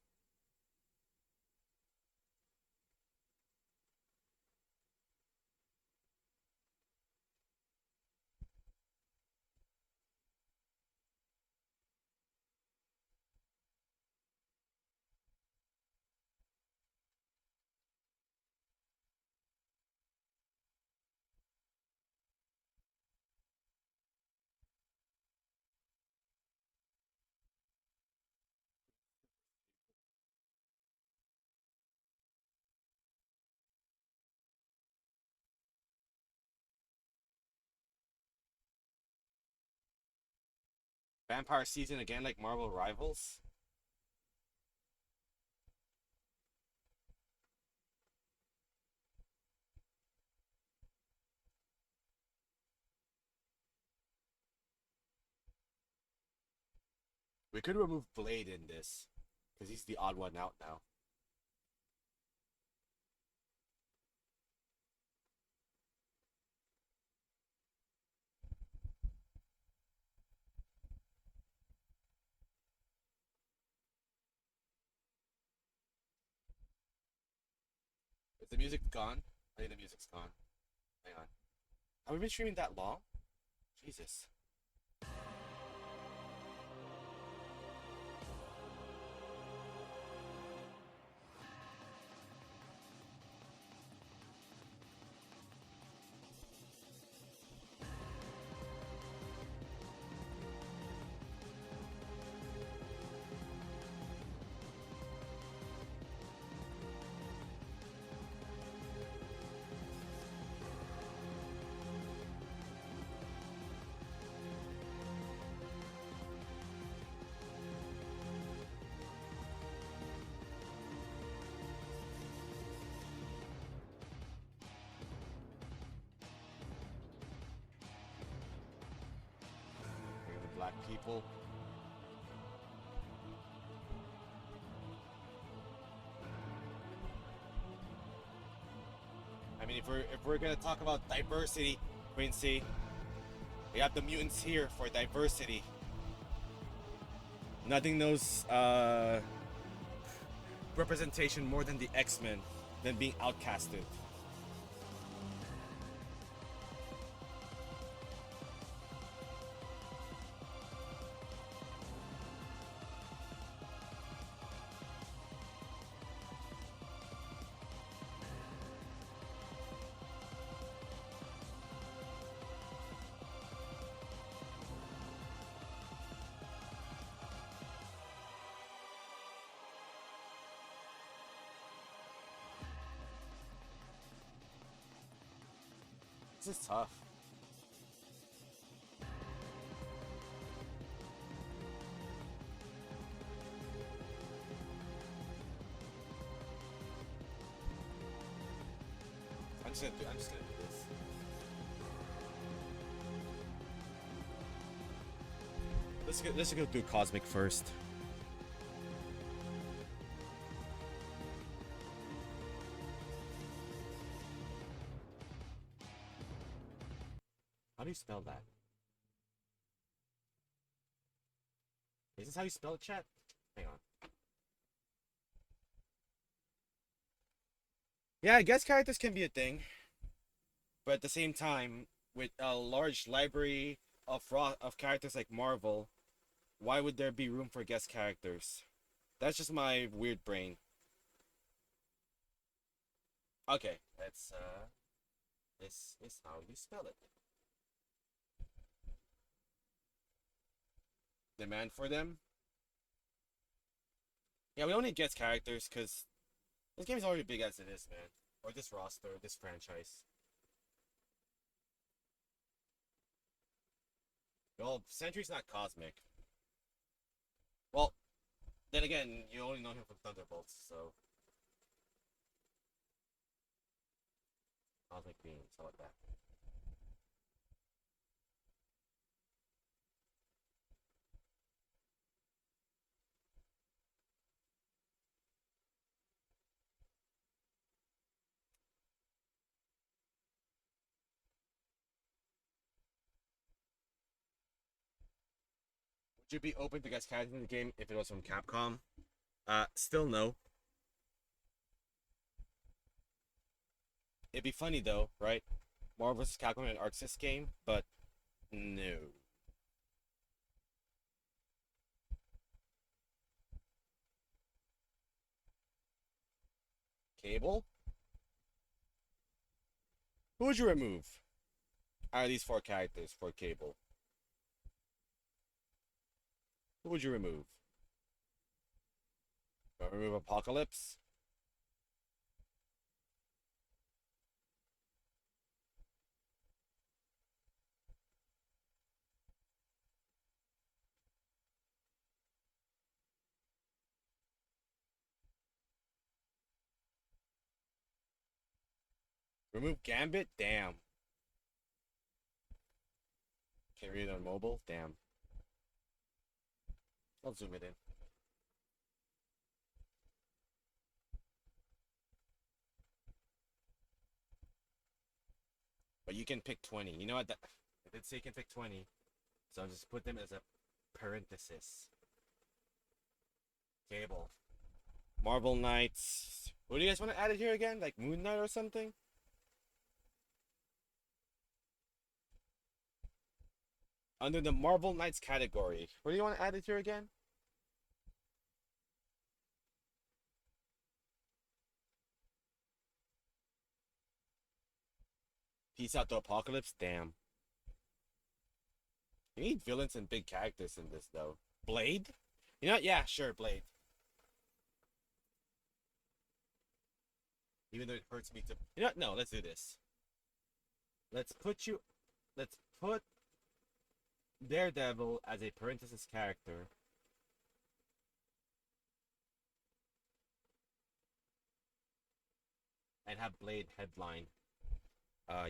Vampire season again, like Marvel Rivals. We could remove Blade in this because he's the odd one out now. the music gone? I think the music's gone. Hang on. Have we been streaming that long? Jesus. The black people. I mean, if we're gonna talk about diversity, Quincy, we have the mutants here for diversity. Nothing knows representation more than the X-Men than being outcasted. This is tough. I'm just gonna do this. Let's go through Cosmic first. How do you spell that? Is this how you spell it, chat? Hang on. Yeah, I guess characters can be a thing. But at the same time, with a large library of characters like Marvel, why would there be room for guest characters? That's just my weird brain. Okay, this is how you spell it. Demand for them? Yeah, we don't need guest characters because this game is already big as it is, man. Or this roster, this franchise. Well, Sentry's not cosmic. Well, then again, you only know him from Thunderbolts, so. Cosmic beings, how about that? Would you be open to guest characters in the game if it was from Capcom? Still no. It'd be funny though, right? Marvel vs. Capcom in an Arxis game, but no. Cable? Who would you remove out of these four characters for Cable? Who would you remove? Remove Apocalypse? Remove Gambit? Damn. Can't read it on mobile? Damn. I'll zoom it in. But you can pick 20. You know what? I did say you can pick 20. So I'll just put them as a parenthesis. Cable. Marvel Knights. What do you guys want to add it here again? Like Moon Knight or something? Under the Marvel Knights category. What do you want to add it here again? Peace out to Apocalypse? Damn. You need villains and big characters in this, though. Blade? You know what? Yeah, sure, Blade. Even though it hurts me to. You know what? No, let's do this. Let's put you. Let's put Daredevil as a parenthesis character. And have Blade headline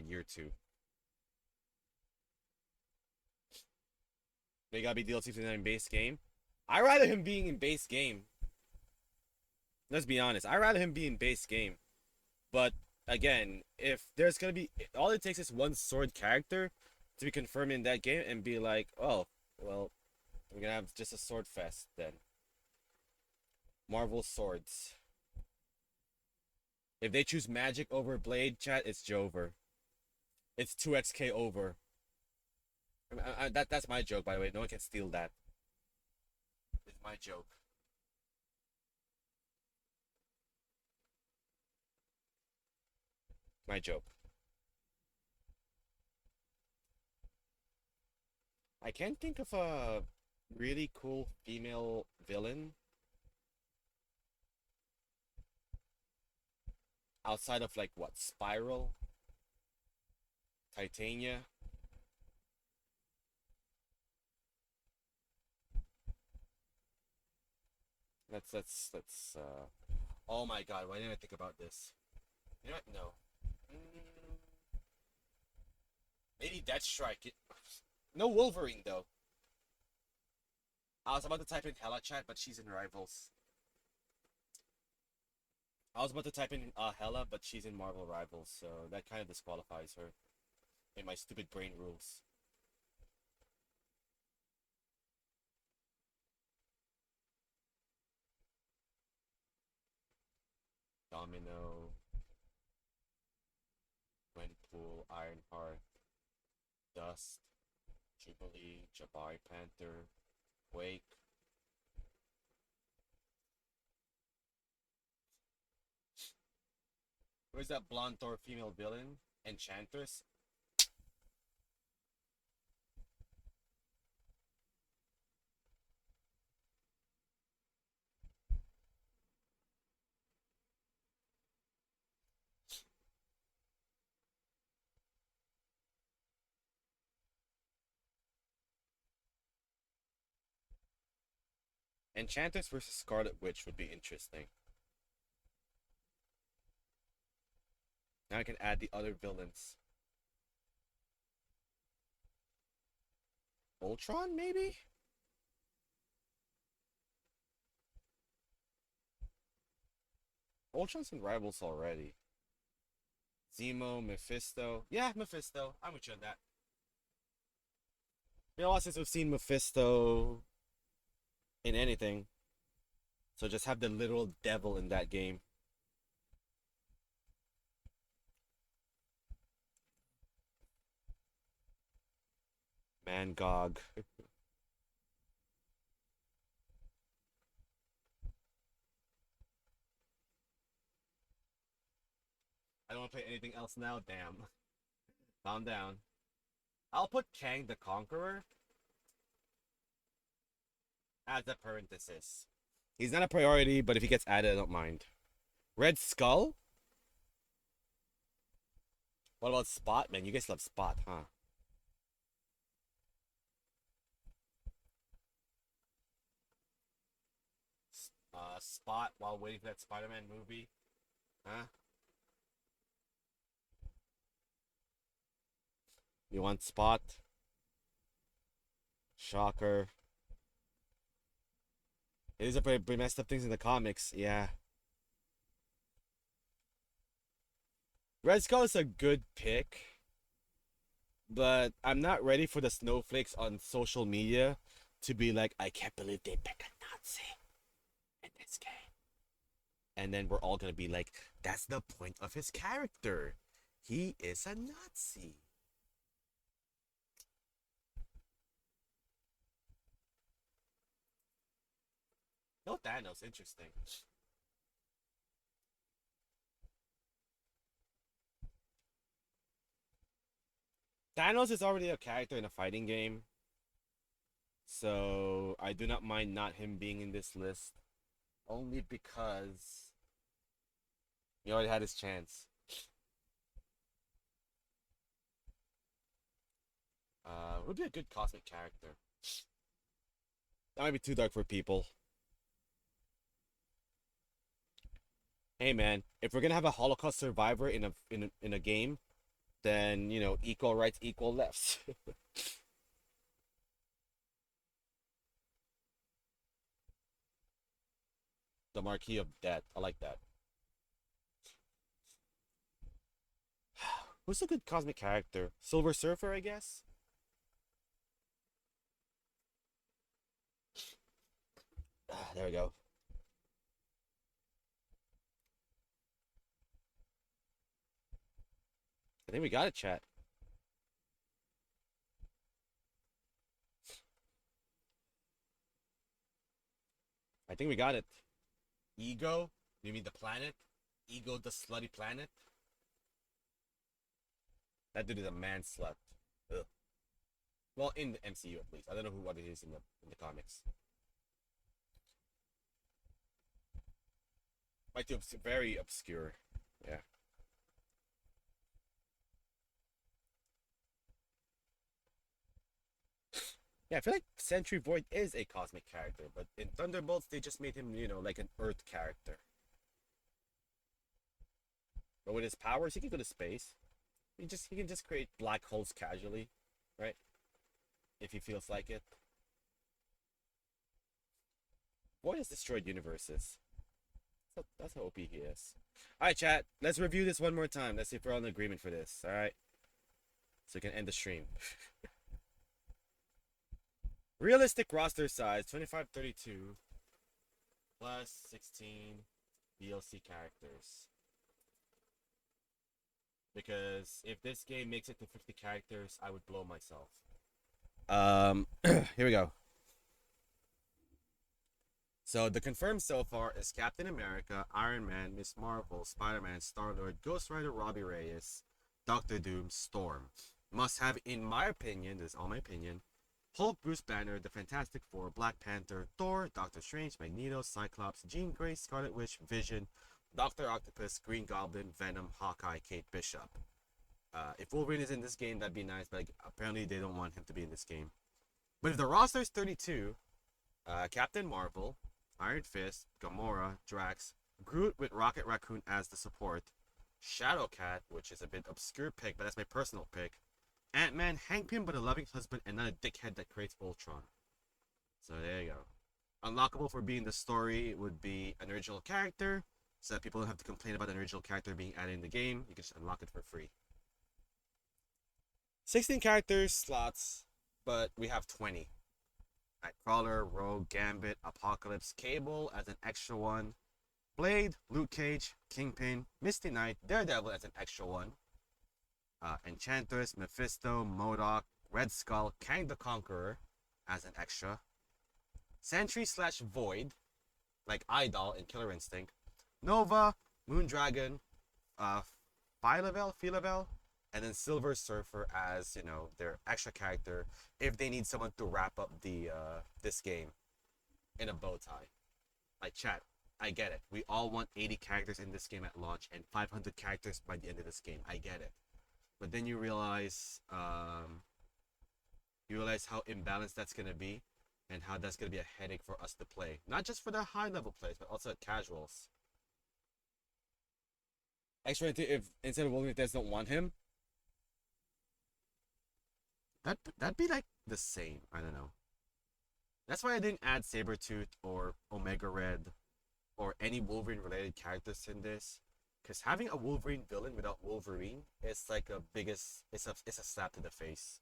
year 2. They gotta be DLC in base game. I rather him being in base game. Let's be honest. I rather him be in base game. But again, if there's gonna be all it takes is one sword character to be confirmed in that game and be like, oh, well, we're gonna have just a sword fest then. Marvel swords. If they choose magic over blade, chat, it's Jover. It's 2xk over. That's my joke, by the way. No one can steal that. It's my joke. My joke. I can't think of a really cool female villain outside of like what, Spiral, Titania. Let's oh my god, why didn't I think about this? You know what? No. Maybe Deathstrike. No Wolverine though. I was about to type in Hella chat, but she's in Rivals. I was about to type in Hella, but she's in Marvel Rivals, so that kind of disqualifies her in my stupid brain rules. Domino, Gwenpool, Ironheart, Dust, Jubilee, Jabari Panther, Quake. Where's that blonde Thor female villain? Enchantress? Enchantress versus Scarlet Witch would be interesting. Now I can add the other villains. Ultron, maybe? Ultron's in Rivals already. Zemo, Mephisto. Yeah, Mephisto. I'm with you on that. Been a while since we've seen Mephisto in anything. So just have the literal devil in that game. Mangog. I don't want to play anything else now. Damn. Calm down. I'll put Kang the Conqueror as a parenthesis. He's not a priority, but if he gets added, I don't mind. Red Skull? What about Spot? Man, you guys love Spot, huh? Spot while waiting for that Spider-Man movie? Huh? You want Spot? Shocker. It is a pretty messed up things in the comics, yeah. Red Skull is a good pick, but I'm not ready for the snowflakes on social media to be like, I can't believe they pick a Nazi in this game. And then we're all gonna be like, that's the point of his character. He is a Nazi. No, Thanos, interesting. Thanos is already a character in a fighting game, so I do not mind not him being in this list, only because he already had his chance. Would be a good cosmic character. That might be too dark for people. Hey man, if we're gonna have a Holocaust survivor in a game, then equal rights, equal lefts. The Marquis of Death. I like that. Who's a good cosmic character? Silver Surfer, I guess. There we go. I think we got it, chat. I think we got it. Ego? You mean the planet? Ego, the slutty planet? That dude is a man slut. Ugh. Well, in the MCU at least. I don't know what it is in the comics. Like very obscure. Yeah. Yeah, I feel like Sentry Void is a cosmic character, but in Thunderbolts they just made him, like an Earth character. But with his powers, he can go to space. He can just create black holes casually, right? If he feels like it. Void has destroyed universes. That's how OP he is. Alright, chat. Let's review this one more time. Let's see if we're all in agreement for this. Alright. So we can end the stream. Realistic roster size 2532 plus 16 DLC characters. Because if this game makes it to 50 characters, I would blow myself. Here we go. So the confirmed so far is Captain America, Iron Man, Miss Marvel, Spider-Man, Star-Lord, Ghost Rider, Robbie Reyes, Doctor Doom, Storm. Must have, in my opinion, this is all my opinion, Hulk, Bruce Banner, The Fantastic Four, Black Panther, Thor, Doctor Strange, Magneto, Cyclops, Jean Grey, Scarlet Witch, Vision, Doctor Octopus, Green Goblin, Venom, Hawkeye, Kate Bishop. If Wolverine is in this game, that'd be nice, but apparently they don't want him to be in this game. But if the roster is 32, Captain Marvel, Iron Fist, Gamora, Drax, Groot with Rocket Raccoon as the support, Shadowcat, which is a bit obscure pick, but that's my personal pick, Ant-Man, Hank Pym, but a loving husband and not a dickhead that creates Voltron. So there you go. Unlockable for being the story would be an original character, so that people don't have to complain about an original character being added in the game. You can just unlock it for free. 16 characters slots, but we have 20. Nightcrawler, Rogue, Gambit, Apocalypse, Cable as an extra one, Blade, Luke Cage, Kingpin, Misty Knight, Daredevil as an extra one, Enchantress, Mephisto, MODOK, Red Skull, Kang the Conqueror as an extra, Sentry slash Void, like Idol in Killer Instinct, Nova, Moondragon, Philavel, and then Silver Surfer as their extra character if they need someone to wrap up the this game in a bow tie. Like chat, I get it. We all want 80 characters in this game at launch and 500 characters by the end of this game. I get it, but then you realize how imbalanced that's gonna be, and how that's gonna be a headache for us to play. Not just for the high level players, but also casuals. Extra if instead of Wolverine Deaths don't want him, that'd be like the same. I don't know. That's why I didn't add Sabretooth or Omega Red or any Wolverine related characters in this. Because having a Wolverine villain without Wolverine is like it's a slap to the face.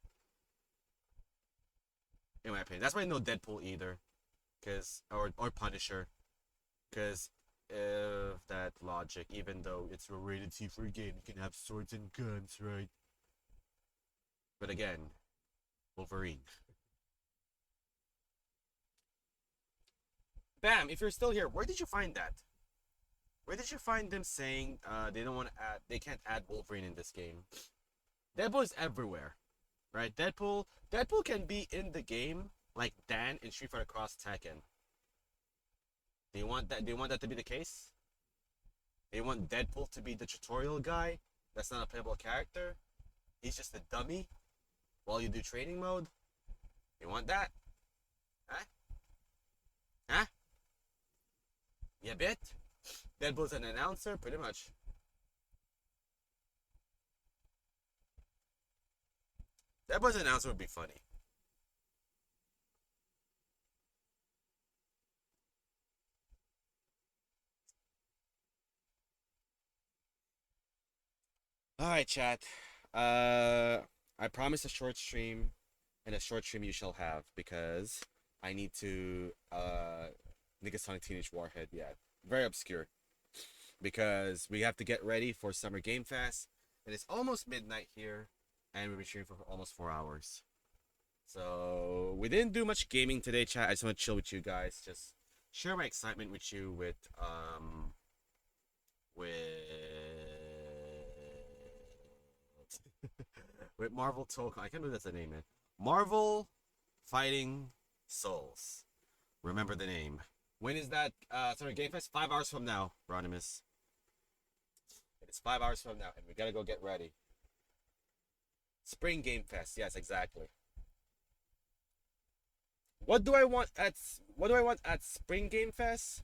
In my opinion. That's why no Deadpool either. Or Punisher. Because that logic, even though it's a rated T for a game. You can have swords and guns, right? But again, Wolverine. Bam! If you're still here, where did you find that? Where did you find them saying they don't want to add, they can't add Wolverine in this game? Deadpool is everywhere, right? Deadpool can be in the game like Dan in Street Fighter Cross Tekken. Do you want that? Do you want that to be the case? Do you want Deadpool to be the tutorial guy? That's not a playable character. He's just a dummy while you do training mode. You want that? Huh? Huh? You bet. Deadpool's an announcer, pretty much. Deadpool's an announcer would be funny. All right, chat. I promise a short stream, and a short stream you shall have because I need to Sonic Teenage Warhead. Yeah, very obscure because we have to get ready for Summer Game Fest, and it's almost midnight here, and we've been streaming for almost 4 hours. So we didn't do much gaming today, chat. I just want to chill with you guys, just share my excitement with you with with Marvel Token. I can't believe that's the name, man. Marvel Fighting Souls. Remember the name. When is that? Sorry, Game Fest. 5 hours from now, Ronimus. It's 5 hours from now, and we gotta go get ready. Spring Game Fest. Yes, exactly. What do I want at Spring Game Fest?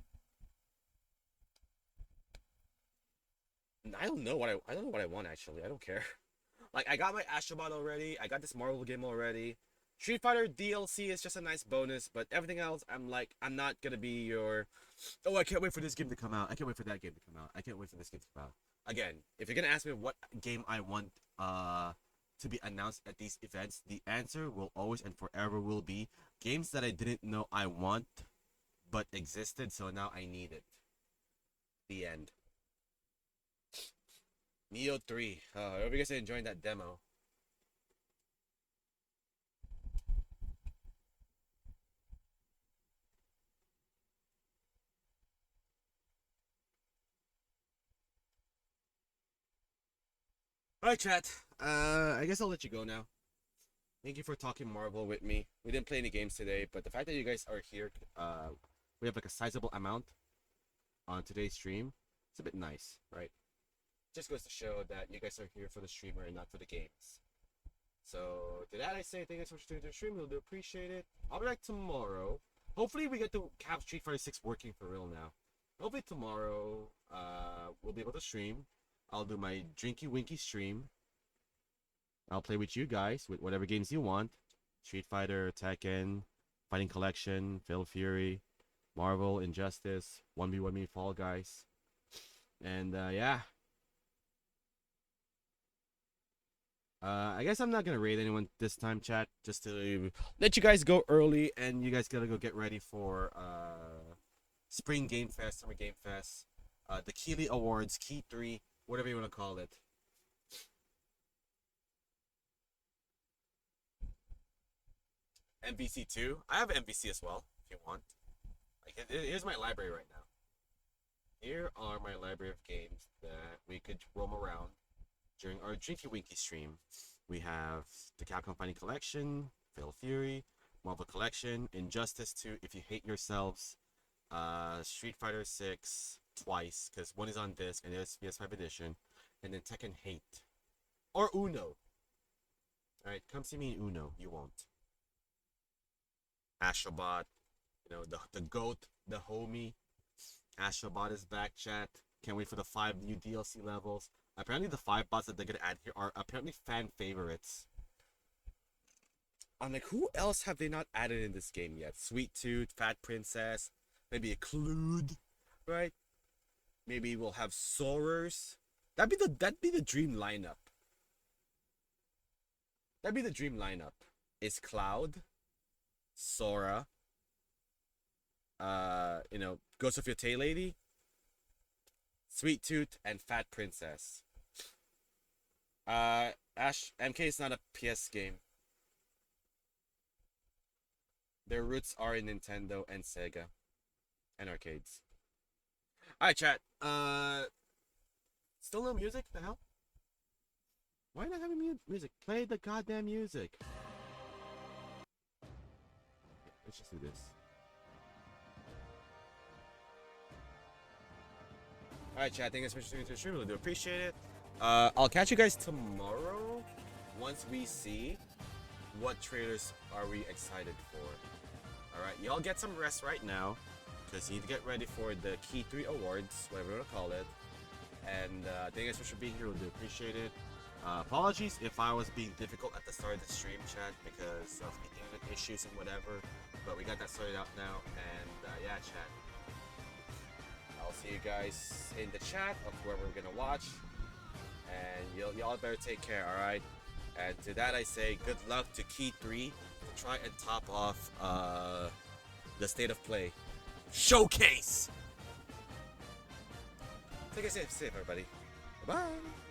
I don't know what I don't know what I want actually. I don't care. Like I got my Astrobot already. I got this Marvel game already. Street Fighter DLC is just a nice bonus, but everything else I'm like I'm not gonna be your oh I can't wait for this game to come out. I can't wait for that game to come out. I can't wait for this game to come out. Again, if you're gonna ask me what game I want to be announced at these events, the answer will always and forever will be games that I didn't know I want but existed, so now I need it. The end. Neo 3. I hope you guys are enjoying that demo. Alright, chat. I guess I'll let you go now. Thank you for talking Marvel with me. We didn't play any games today, but the fact that you guys are here, we have like a sizable amount on today's stream. It's a bit nice, right? Just goes to show that you guys are here for the streamer and not for the games. So, to that I say thank you so much for tuning to the stream. We'll do appreciate it. I'll be back tomorrow. Hopefully we get to have Street Fighter 6 working for real now. Hopefully tomorrow, we'll be able to stream. I'll do my Drinky Winky stream. I'll play with you guys with whatever games you want. Street Fighter, Tekken, Fighting Collection, Fatal Fury, Marvel, Injustice, 1v1 Fall Guys. And yeah. I guess I'm not gonna raid anyone this time, chat. Just to let you guys go early, and you guys gotta go get ready for Spring Game Fest, Summer Game Fest, the Keeley Awards, Key 3, whatever you want to call it. MVC 2. I have MVC as well, if you want. Like, here's my library right now. Here are my library of games that we could roam around during our Drinky Winky stream. We have the Capcom Fighting Collection, Fatal Fury, Marvel Collection, Injustice 2, If You Hate Yourselves, Street Fighter 6 twice, because one is on disc and it's PS5 edition, and then Tekken Hate. Or Uno. Alright, come see me in Uno. You won't. Astrobot, you know, the GOAT, the homie. Astrobot is back, chat. Can't wait for the 5 new DLC levels. Apparently the 5 bots that they're gonna add here are apparently fan favorites. I'm like, who else have they not added in this game yet? Sweet Tooth, Fat Princess, maybe a Clued, right? Maybe we'll have Sorers. That'd be the dream lineup. That'd be the dream lineup. Is Cloud, Sora, you know, Ghost of your Tay Lady, Sweet Tooth, and Fat Princess. Ash MK is not a PS game. Their roots are in Nintendo and Sega and arcades. Alright, chat. Still no music? The hell? Why not having music? Play the goddamn music. Let's just do this. Alright, chat. Thank you so much for tuning to the stream. Really do appreciate it. I'll catch you guys tomorrow once we see what trailers are we excited for. Alright, y'all get some rest right now because you need to get ready for the Key 3 Awards, whatever you want to call it. And thank you guys so much for being here. Really do appreciate it. Apologies if I was being difficult at the start of the stream, chat, because of internet issues and whatever. But we got that sorted out now. And yeah, chat. I'll see you guys in the chat of where we're gonna watch. And y'all better take care, alright? And to that I say good luck to Key 3 to try and top off the State of Play showcase! Take it safe, everybody. Bye-bye!